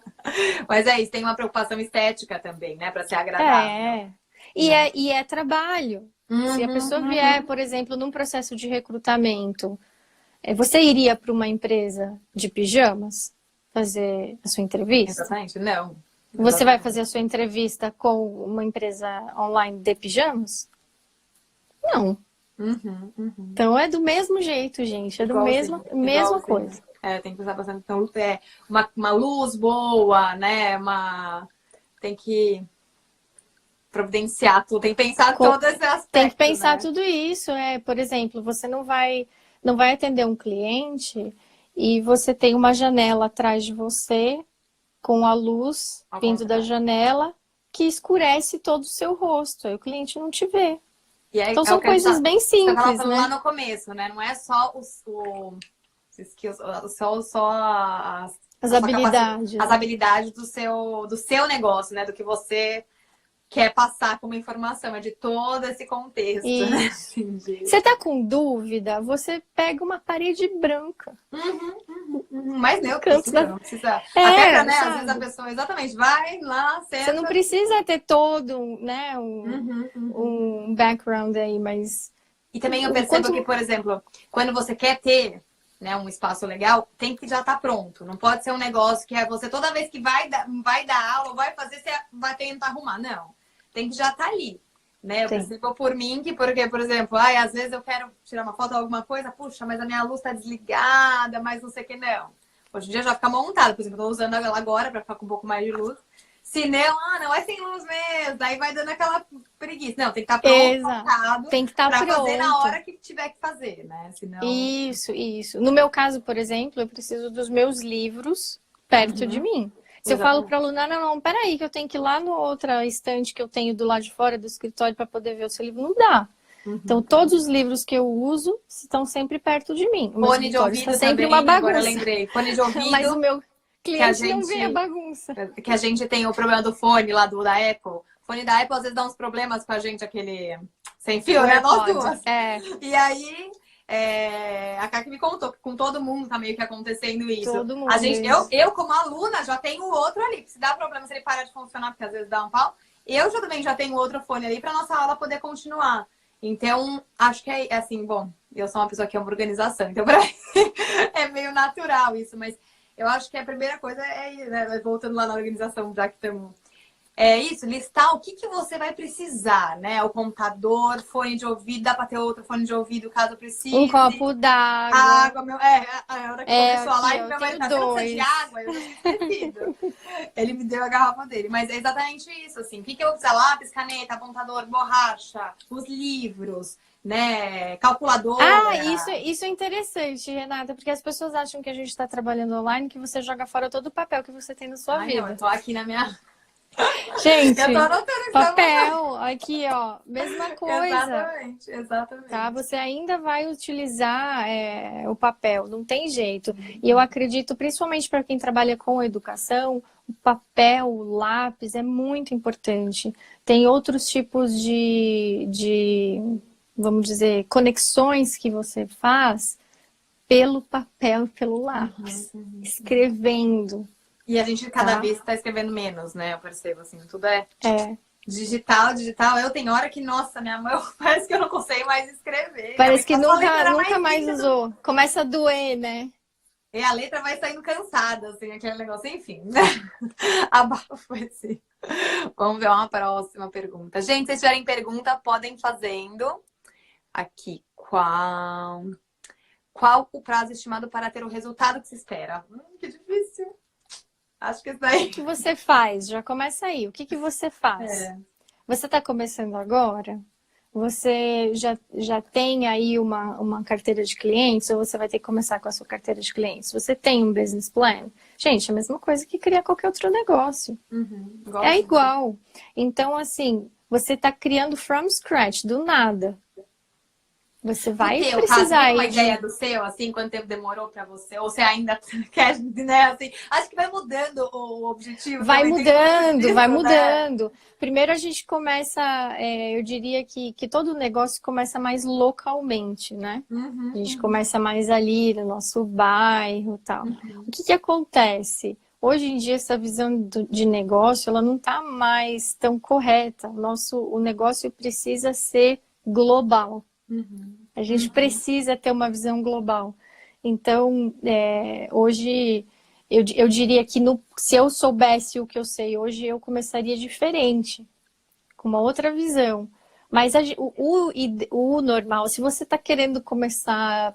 Mas é isso, tem uma preocupação estética também, né? Pra ser agradável. E é trabalho. Se a pessoa vier, por exemplo, num processo de recrutamento, você iria para uma empresa de pijamas fazer a sua entrevista? Exatamente, não. Você vai fazer a sua entrevista com uma empresa online de pijamas? Não. Então é do mesmo jeito, gente. É do mesma coisa. Tem que usar bastante. Então, uma luz boa, né? Tem que providenciar tudo, tem que pensar todos esses aspectos. Tem que pensar, né? tudo isso. Por exemplo, você não vai atender um cliente e você tem uma janela atrás de você com a luz vindo da janela que escurece todo o seu rosto. Aí o cliente não te vê. E aí, então são coisas bem simples, né? Lá no começo, né? Não é só as habilidades. As habilidades do seu negócio, né? Do que você quer passar como informação, é de todo esse contexto. Isso. Né? Você tá com dúvida? Você pega uma parede branca. Mas não precisa. Até pra, né, às vezes a pessoa, exatamente, vai lá, senta. Você não precisa ter todo, né, um background aí, mas... E também eu percebo que, por exemplo, quando você quer ter, né, um espaço legal, tem que já estar pronto. Não pode ser um negócio que é você toda vez que vai dar aula, vai fazer, você vai tentar arrumar. Não. Tem que já estar ali. Né? Eu percebo por mim que, porque, por exemplo, às vezes eu quero tirar uma foto ou alguma coisa, puxa, mas a minha luz tá desligada, mas não sei o que, não. Hoje em dia já fica montada, por exemplo, eu tô usando ela agora pra ficar com um pouco mais de luz. Se não, não é sem luz mesmo, daí vai dando aquela preguiça. Não, tem que estar pronto, montado, tem que estar pra pronto. fazer na hora que tiver que fazer, né? Senão... Isso. No meu caso, por exemplo, eu preciso dos meus livros perto de mim. Se eu falo para a aluna, não, peraí, que eu tenho que ir lá no outra estante que eu tenho do lado de fora do escritório para poder ver o seu livro, não dá. Então, todos os livros que eu uso estão sempre perto de mim. O fone de ouvido está sempre também, uma bagunça. agora eu lembrei. Fone de ouvido. Mas o meu cliente não vê a bagunça. Que a gente tem o problema do fone lá da Apple. O fone da Apple às vezes dá uns problemas com a gente, aquele sem fio, né? Nós duas. E aí... a Kaki me contou que com todo mundo tá meio que acontecendo isso. Todo mundo. Eu, como aluna, já tenho outro ali. Se dá problema, se ele parar de funcionar, porque às vezes dá um pau, eu também já tenho outro fone ali pra nossa aula poder continuar. Então, acho que é assim, bom, eu sou uma pessoa que ama organização, então pra mim é meio natural isso, mas eu acho que a primeira coisa né, voltando lá na organização, já que estamos... É isso, listar o que você vai precisar, né? O computador, fone de ouvido, dá pra ter outro fone de ouvido caso precise. Um copo d'água. Água, a hora que começou a live, meu marido tá falando de água, eu já tinha esquecido. Ele me deu a garrafa dele, mas é exatamente isso, assim. O que eu vou precisar? Lápis, caneta, apontador, borracha, os livros, né? Calculadora. Isso é interessante, Renata, porque as pessoas acham que a gente tá trabalhando online, que você joga fora todo o papel que você tem na sua vida. Não, eu tô aqui na minha... Gente, eu tô anotando papel, aqui ó, mesma coisa. Exatamente. Tá? Você ainda vai utilizar o papel, não tem jeito. E eu acredito, principalmente para quem trabalha com educação, o papel, o lápis é muito importante. Tem outros tipos de, vamos dizer, conexões que você faz pelo papel, pelo lápis, escrevendo. E a gente cada vez está escrevendo menos, né? Eu percebo, assim, tudo digital. Eu tenho hora que, nossa, minha mão parece que eu não consigo mais escrever. Parece que nunca mais usou. Começa a doer, né? E a letra vai saindo cansada, assim, aquele negócio, enfim. Abafo assim. Vamos ver uma próxima pergunta. Gente, se tiverem pergunta, podem fazendo. Aqui, qual o prazo estimado para ter o resultado que se espera? Que difícil. Acho que isso aí. O que você faz? Já começa aí. O que você faz? Você está começando agora? Você já tem aí uma carteira de clientes ou você vai ter que começar com a sua carteira de clientes? Você tem um business plan? Gente, é a mesma coisa que criar qualquer outro negócio. É igual. Então, assim, você está criando from scratch, do nada. Você vai O teu, precisar tem uma aí ideia do seu, assim, quanto tempo demorou pra você? Ou você ainda quer, né, assim, acho que vai mudando o objetivo Vai também, tem muito mudando, vai disso, né? mudando. Primeiro a gente começa, eu diria que todo negócio começa mais localmente, né? A Uhum, gente uhum, começa mais ali no nosso bairro e tal. O uhum. que que acontece? Hoje em dia essa visão de negócio, ela não está mais tão correta. O negócio precisa ser global. Uhum, A gente uhum, precisa ter uma visão global. Então, hoje, eu diria que se eu soubesse o que eu sei hoje, eu começaria diferente, com uma outra visão. Mas o normal, se você está querendo começar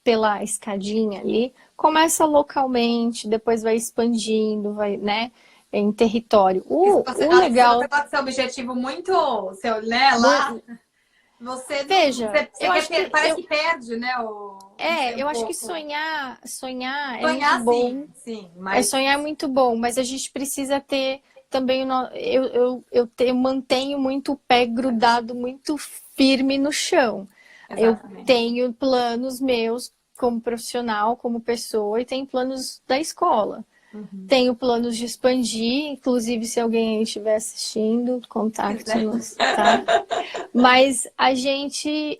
pela escadinha ali, começa localmente, depois vai expandindo, vai, né, em território. E se O você legal, bota seu objetivo muito, seu, né, lá, você não, veja, você quer, parece que perde, né, não sei, um eu acho que pouco. sonhar é muito Sonhar, sim, bom. sim, É, mas sonhar é muito bom, mas a gente precisa ter também. Eu mantenho muito o pé grudado, muito firme no chão. Eu exatamente. tenho planos meus como profissional, como pessoa, e tenho planos da escola. Uhum. Tenho planos de expandir, inclusive se alguém aí estiver assistindo, Quiser. contacte-nos, tá? Mas a gente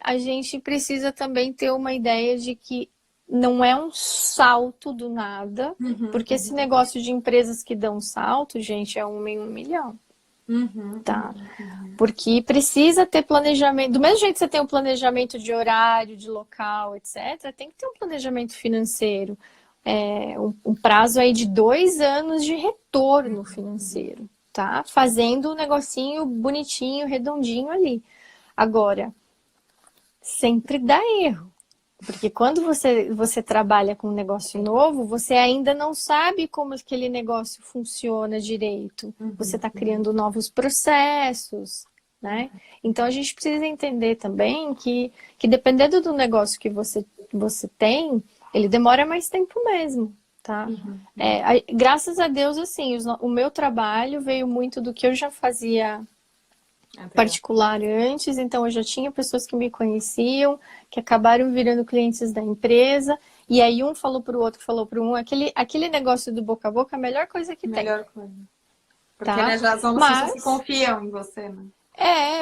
precisa também ter uma ideia de que não é um salto do nada, Uhum, porque esse uhum, negócio de empresas que dão salto, gente, é 1 em 1 milhão, uhum, tá? uhum, uhum. Porque precisa ter planejamento. Do mesmo jeito que você tem um planejamento de horário, de local, etc., tem que ter um planejamento financeiro. Um prazo aí de 2 anos de retorno financeiro, tá? Fazendo um negocinho bonitinho, redondinho ali. Agora, sempre dá erro. Porque quando você trabalha com um negócio novo, você ainda não sabe como aquele negócio funciona direito. Você Uhum, está uhum. criando novos processos, né? Então a gente precisa entender também que dependendo do negócio que você tem, ele demora mais tempo mesmo, tá? Uhum, uhum. Graças a Deus, assim, o meu trabalho veio muito do que eu já fazia Anterior. particular antes, então eu já tinha pessoas que me conheciam, que acabaram virando clientes da empresa, e aí um falou para o outro, falou para um, aquele negócio do boca a boca é a melhor coisa que tem, Melhor coisa. Porque, tá? né, já são as pessoas que Mas, confiam em você, né?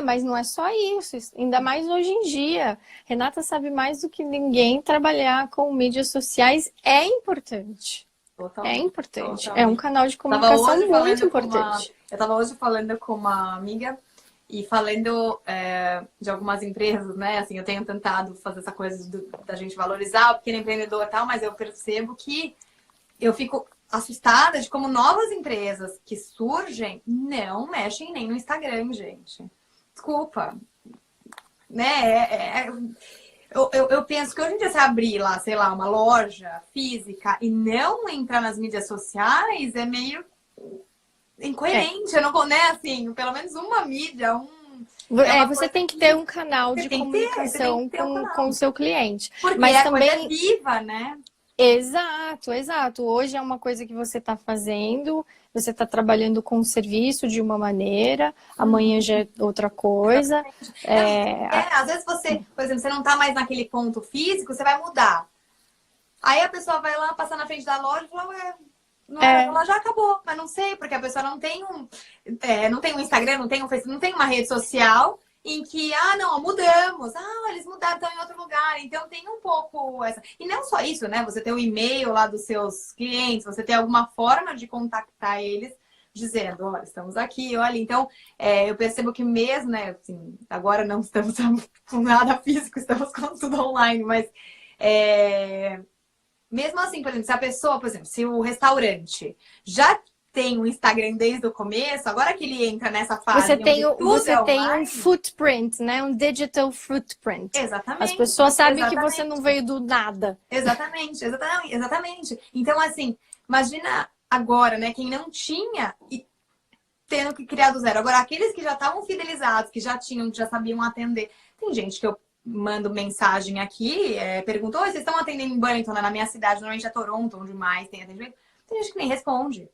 mas não é só isso, ainda mais hoje em dia. Renata sabe mais do que ninguém, trabalhar com mídias sociais é importante. É Totalmente, importante. É um totalmente. canal de Tava comunicação hoje muito falando com uma, importante. eu tava hoje falando com uma amiga e falando de algumas empresas, né? Assim, eu tenho tentado fazer essa coisa da gente valorizar o pequeno empreendedor e tal, mas eu percebo que eu fico assustada de como novas empresas que surgem não mexem nem no Instagram, gente. Desculpa, né? Eu penso que hoje em dia você abrir lá, sei lá, uma loja física e não entrar nas mídias sociais é meio É. incoerente. Eu não, né, assim, pelo menos uma mídia, é uma Você coisa tem que ter que um canal você de tem que ter, você tem que comunicação ter o com o canal. seu cliente. Porque Mas a coisa é também, viva, né? exato, exato. Hoje é uma coisa que você está fazendo, você está trabalhando com o serviço de uma maneira, amanhã Uhum, já é outra coisa. exatamente. Não, É, às vezes você, por exemplo, você não tá mais naquele ponto físico, você vai mudar. Aí a pessoa vai lá, passar na frente da loja e fala, ué, não era, é, ela já acabou, mas não sei, porque a pessoa não tem um Instagram, não tem um Facebook, não tem uma rede social em que, não, mudamos, eles mudaram, estão em outro lugar, então tem um pouco essa. E não só isso, né? Você tem o e-mail lá dos seus clientes, você tem alguma forma de contactar eles dizendo, olha, estamos aqui, olha, então eu percebo que mesmo, né, assim, agora não estamos com nada físico, estamos com tudo online, mas mesmo assim, por exemplo, se a pessoa, por exemplo, se o restaurante já tem um Instagram desde o começo, agora que ele entra nessa fase onde tudo você é tem um online, footprint, né? Um digital footprint. As exatamente, pessoas sabem que você não exatamente, veio do nada. exatamente, exatamente, exatamente. Então, assim, imagina agora, né, quem não tinha e tendo que criar do zero. Agora, aqueles que já estavam fidelizados, que já tinham, que já sabiam atender. Tem gente que eu mando mensagem aqui, perguntou, vocês estão atendendo em Burlington, né? Na minha cidade, normalmente é Toronto, onde mais tem atendimento. Tem gente que nem responde.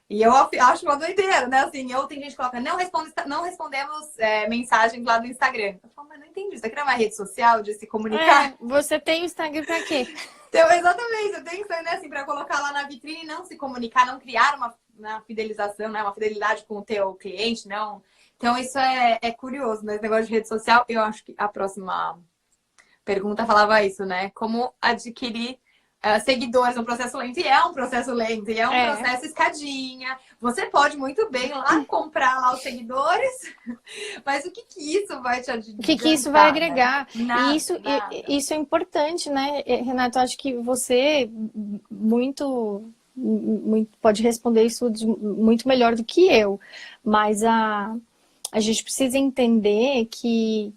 E eu acho uma doideira, né? Assim, tem gente que coloca, não respondemos mensagens lá no Instagram. Eu falo, mas não entendi, isso aqui não é uma rede social de se comunicar? Você tem o Instagram pra quê? Então, exatamente, eu tenho que ser, né, assim, para colocar lá na vitrine e não se comunicar, não criar uma fidelização, né? Uma fidelidade com o teu cliente, não. Então, isso é curioso, né? Esse negócio de rede social. Eu acho que a próxima pergunta falava isso, né? Como adquirir seguidores no processo lento. E é um processo lento, e é um processo escadinha. Você pode muito bem lá comprar lá os seguidores, mas o que isso vai te adiantar? O que isso vai agregar? Né? Nada, E isso, nada. isso é importante, né, Renato? Eu acho que você muito pode responder isso muito melhor do que eu, mas a gente precisa entender que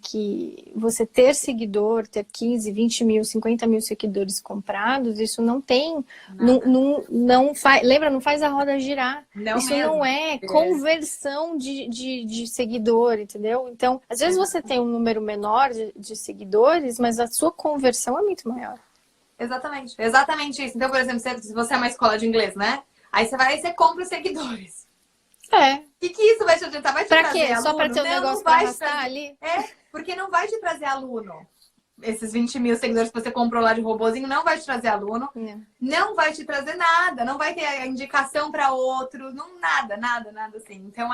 você ter seguidor, ter 15, 20 mil, 50 mil seguidores comprados, isso não tem, não faz, lembra, não faz a roda girar. Não isso mesmo. Não é conversão de seguidor, entendeu? Então, às vezes você tem um número menor de seguidores, mas a sua conversão é muito maior. Exatamente, exatamente isso. Então, por exemplo, se você é uma escola de inglês, né? Aí você vai e você compra os seguidores. O que isso vai te adiantar? Vai te pra trazer quê? aluno? Só para ter um negócio para arrastar ali? Porque não vai te trazer aluno. Esses 20 mil seguidores que você comprou lá de robozinho não vai te trazer aluno. Não vai te trazer nada. Não vai ter a indicação para outro. Não, nada assim. Então,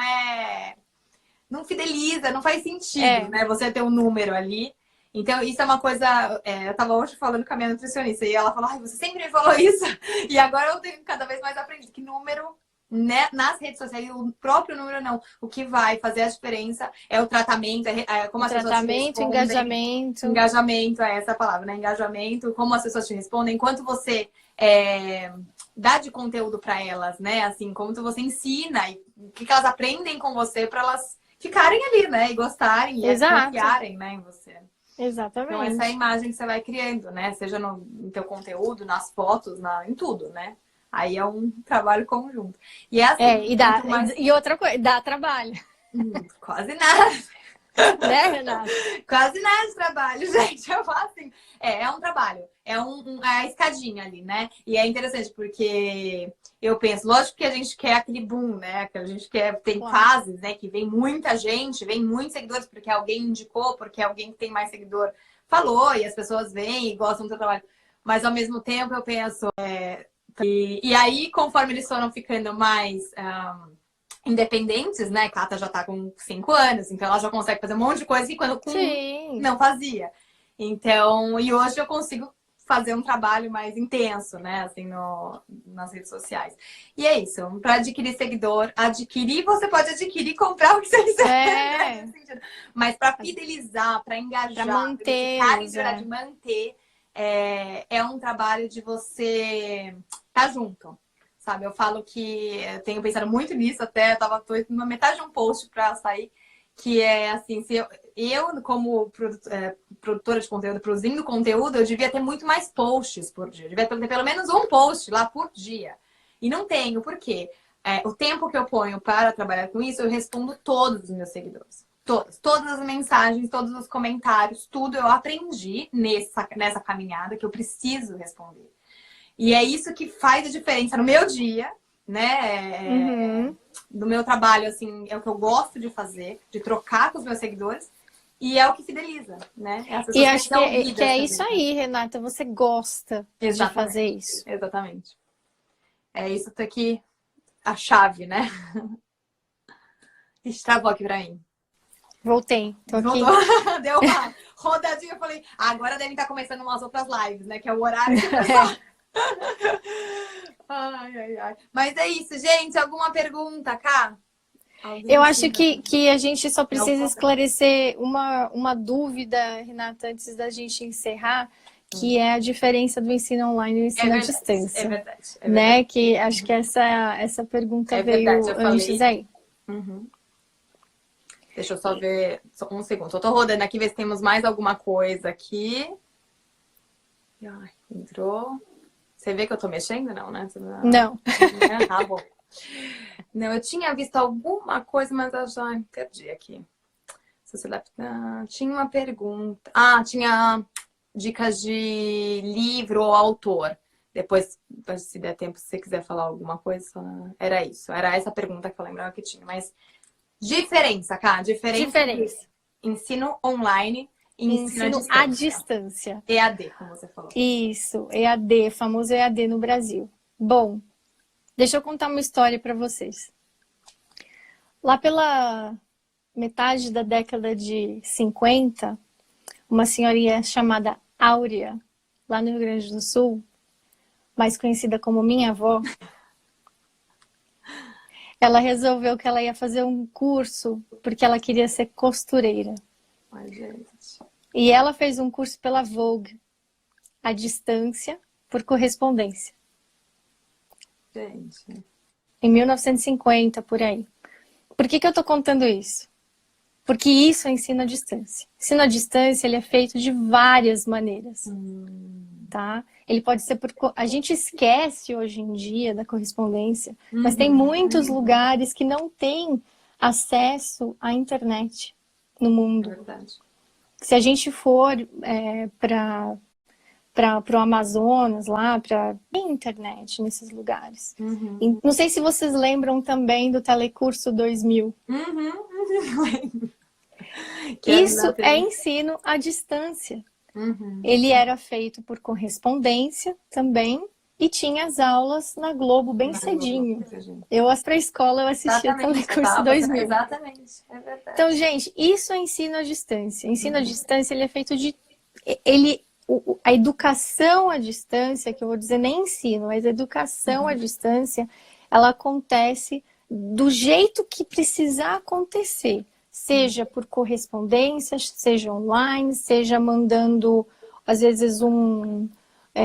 não fideliza, não faz sentido, né? Você ter um número ali. Então, isso é uma coisa... eu tava hoje falando com a minha nutricionista e ela falou, você sempre me falou isso. E agora eu tenho cada vez mais aprendido que número... Né? Nas redes sociais, o próprio número não. O que vai fazer a diferença é o tratamento, como as pessoas te respondem. Engajamento. Engajamento, é essa a palavra, né? Engajamento, como as pessoas te respondem, quanto você dá de conteúdo para elas, né? Assim, como você ensina e o que elas aprendem com você para elas ficarem ali, né? E gostarem e confiarem, né, em você. Exatamente. Então, essa é a imagem que você vai criando, né? Seja no teu conteúdo, nas fotos, em tudo, né? Aí é um trabalho conjunto. E é assim. E outra coisa, dá trabalho. Quase nada. Né, Renata? Quase nada de trabalho, gente. Eu falo assim. É um trabalho. É a escadinha ali, né? E é interessante porque eu penso, lógico que a gente quer aquele boom, né? Que a gente quer, tem fases, né? Que vem muita gente, vem muitos seguidores, porque alguém indicou, porque alguém que tem mais seguidor falou, e as pessoas vêm e gostam do seu trabalho. Mas ao mesmo tempo eu penso. E aí, conforme eles foram ficando mais independentes, né? Cata já tá com 5 anos, então ela já consegue fazer um monte de coisa que quando não fazia. Então, e hoje eu consigo fazer um trabalho mais intenso, né? Assim, nas redes sociais. E é isso. Para adquirir seguidor, você pode adquirir e comprar o que você quiser. Né? Mas para fidelizar, para engajar, para manter, de manter, é um trabalho de você estar junto, sabe? Eu falo que eu tenho pensado muito nisso, até tô na metade de um post para sair, que é assim, se eu como produtora de conteúdo, produzindo conteúdo, eu devia ter muito mais posts por dia. Eu devia ter pelo menos um post lá por dia. E não tenho, por quê? O tempo que eu ponho para trabalhar com isso, eu respondo todos os meus seguidores. Todas as mensagens, todos os comentários, tudo eu aprendi nessa caminhada que eu preciso responder. E é isso que faz a diferença no meu dia, né? Do meu trabalho, assim, é o que eu gosto de fazer, de trocar com os meus seguidores. E é o que fideliza, né? E acho que é isso aí, Renata. Você gosta de fazer isso. Exatamente. É isso aqui, a chave, né? Travou aqui pra mim. Voltei, tô aqui. Deu uma rodadinha, eu falei, agora devem estar começando umas outras lives, né? Que é o horário que o pessoal... Ai. Mas é isso, gente. Alguma pergunta, Cá? Eu acho que a gente só precisa esclarecer uma dúvida, Renata, antes da gente encerrar, que é a diferença do ensino online e do ensino à distância. É verdade. Né? Que acho que essa pergunta veio antes aí. Deixa eu só ver um segundo. Eu tô rodando aqui, ver se temos mais alguma coisa aqui. Ai, entrou. Você vê que eu tô mexendo? Não, né? Não. Tá bom. Não, eu tinha visto alguma coisa, mas eu já perdi aqui. Tinha uma pergunta. Tinha dicas de livro ou autor. Depois, se der tempo, se você quiser falar alguma coisa, era isso. Era essa pergunta que eu lembrava que tinha. Mas diferença, Cá, diferença de ensino online e ensino à distância. EAD, como você falou. Isso, EAD, famoso EAD no Brasil. Bom, deixa eu contar uma história para vocês. Lá pela metade da década de 50, uma senhorinha chamada Áurea, lá no Rio Grande do Sul, mais conhecida como minha avó, ela resolveu que ela ia fazer um curso porque ela queria ser costureira. Ai, gente. E ela fez um curso pela Vogue, à distância, por correspondência. Gente. Em 1950, por aí. Por que eu tô contando isso? Porque isso é ensino à distância. Ensino à distância, ele é feito de várias maneiras. Tá? Ele pode ser por... A gente esquece hoje em dia da correspondência, mas tem muitos lugares que não têm acesso à internet no mundo. É verdade. Se a gente for para o Amazonas, lá, para internet nesses lugares. E não sei se vocês lembram também do Telecurso 2000. Isso é ensino à distância. Ele era feito por correspondência também e tinha as aulas na Globo bem cedinho. Eu, para a escola, eu assistia o Telecurso 2000. Exatamente, é verdade. Então, gente, isso é ensino à distância. Ensino à distância, ele é feito de... A educação à distância, que eu vou dizer nem ensino, mas a educação à distância, ela acontece do jeito que precisar acontecer. Seja por correspondência, seja online, seja mandando, às vezes,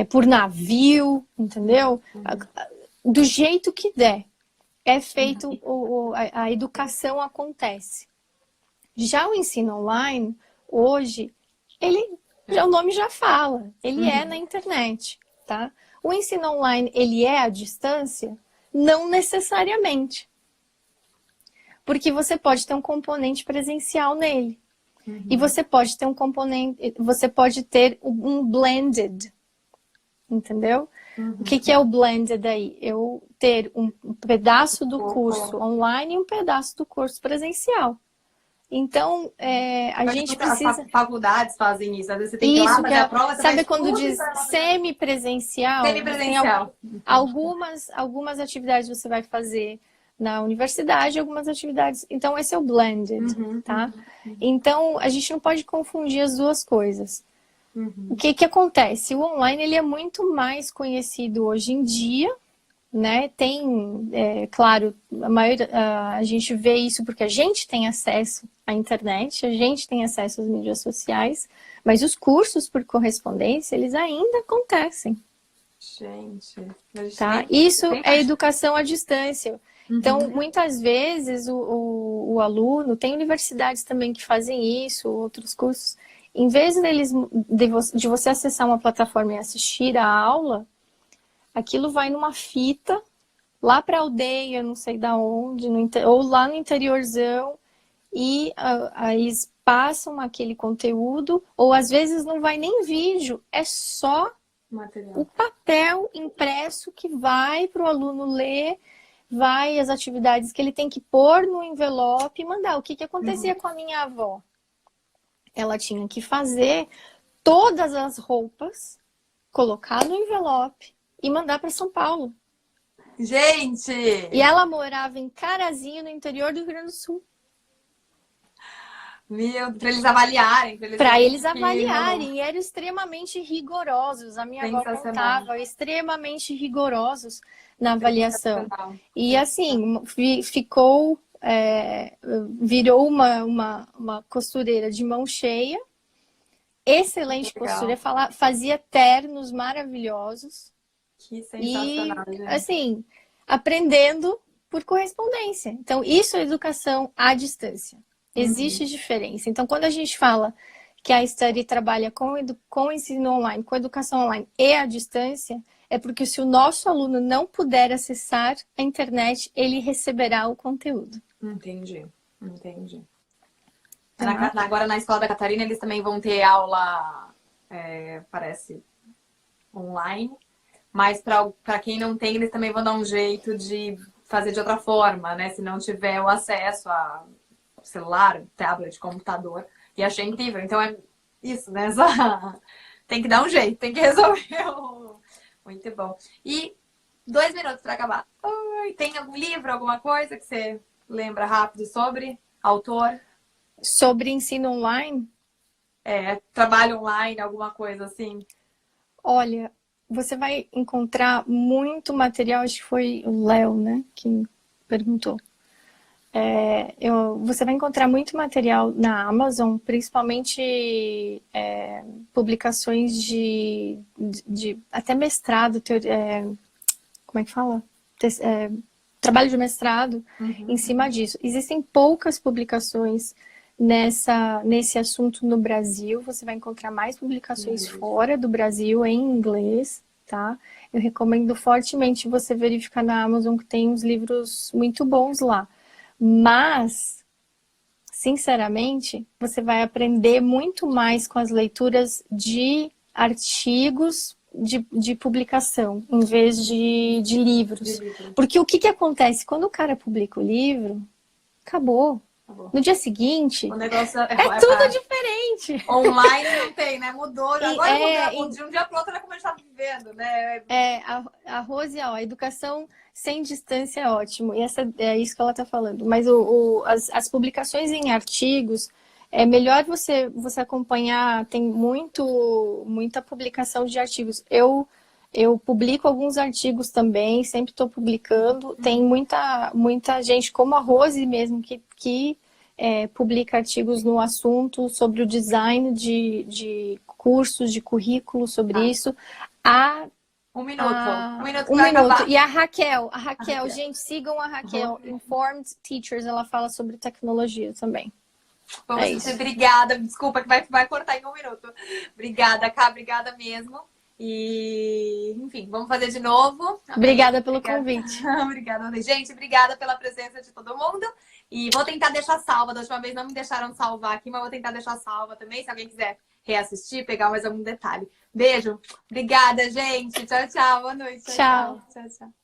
por navio, entendeu? Do jeito que der. É feito, a educação acontece. Já o ensino online, hoje, o nome já fala, ele é na internet, tá? O ensino online, ele é à distância? Não necessariamente. Porque você pode ter um componente presencial nele. E você pode ter um componente, você pode ter um blended, entendeu? O que é o blended aí? Eu ter um pedaço do curso online e um pedaço do curso presencial. Então, a gente precisa... As faculdades fazem isso. Às vezes você tem que ir lá fazer a prova. Sabe quando diz semipresencial? Semipresencial. Algumas atividades você vai fazer na universidade, algumas atividades... Então, esse é o blended, tá? Então, a gente não pode confundir as duas coisas. O que acontece? O online, ele é muito mais conhecido hoje em dia, né? Tem, claro, a gente vê isso porque a gente tem acesso à internet, a gente tem acesso às mídias sociais, mas os cursos por correspondência, eles ainda acontecem. Gente, tá? Isso é educação à distância. Então, muitas vezes, o aluno, tem universidades também que fazem isso, outros cursos, em vez de você acessar uma plataforma e assistir a aula, aquilo vai numa fita, lá para a aldeia, não sei da onde, ou lá no interiorzão, e aí eles passam aquele conteúdo, ou às vezes não vai nem vídeo, é só o papel impresso que vai para o aluno ler, vai as atividades que ele tem que pôr no envelope e mandar. O que acontecia com a minha avó? Ela tinha que fazer todas as roupas, colocar no envelope e mandar para São Paulo. Gente! E ela morava em Carazinho, no interior do Rio Grande do Sul. Para eles avaliarem. Para eles avaliarem. E eram extremamente rigorosos. A minha avó contava, extremamente rigorosos na avaliação. E assim, virou uma costureira de mão cheia. Excelente costureira, fazia ternos maravilhosos. Que sensacional, e, gente. assim, aprendendo por correspondência. Então, isso é educação à distância. Existe diferença. Então, quando a gente fala que a Study trabalha com ensino online, com educação online e à distância, é porque se o nosso aluno não puder acessar a internet, ele receberá o conteúdo. Entendi. Agora, na Escola da Catarina, eles também vão ter aula, parece, online. Mas para quem não tem, eles também vão dar um jeito de fazer de outra forma, né? Se não tiver o acesso a celular, tablet, computador. E achei incrível. Então é isso, né? Só... Tem que dar um jeito, tem que resolver. Muito bom. E 2 minutos para acabar. Oi, tem algum livro, alguma coisa que você lembra rápido sobre? Autor? Sobre ensino online? Trabalho online, alguma coisa assim? Olha, você vai encontrar muito material, acho que foi o Léo, né, que perguntou. Você vai encontrar muito material na Amazon, principalmente publicações de até mestrado, como é que fala? Trabalho de mestrado em cima disso. Existem poucas publicações nesse assunto no Brasil. Você vai encontrar mais publicações fora do Brasil em inglês, tá? Eu recomendo fortemente você verificar na Amazon que tem uns livros muito bons lá. Mas, sinceramente, você vai aprender muito mais com as leituras de artigos de publicação, em vez de livros. Porque o que acontece? Quando o cara publica o livro, acabou. No dia seguinte, o negócio tudo diferente. Online não tem, né? Mudou. Agora mudou. De um dia para o outro, como a gente está vivendo, né? A Rose, a educação sem distância é ótimo. E é isso que ela está falando. Mas as publicações em artigos, é melhor você acompanhar. Tem muita publicação de artigos. Eu publico alguns artigos também, sempre estou publicando. Tem muita gente, como a Rose mesmo, que publica artigos no assunto sobre o design de cursos, de currículos sobre isso. Um minuto. Um minuto. E a Raquel, gente, sigam a Raquel. Informed Teachers, ela fala sobre tecnologia também. Obrigada. Desculpa que vai cortar em um minuto. Obrigada, Cá. Obrigada mesmo. E, enfim, vamos fazer de novo. Obrigada pelo convite. Obrigada, gente. Obrigada pela presença de todo mundo. E vou tentar deixar salva. Da última vez não me deixaram salvar aqui, mas vou tentar deixar salva também. Se alguém quiser reassistir, pegar mais algum detalhe. Beijo. Obrigada, gente. Tchau, tchau. Boa noite. Tchau. Tchau, tchau.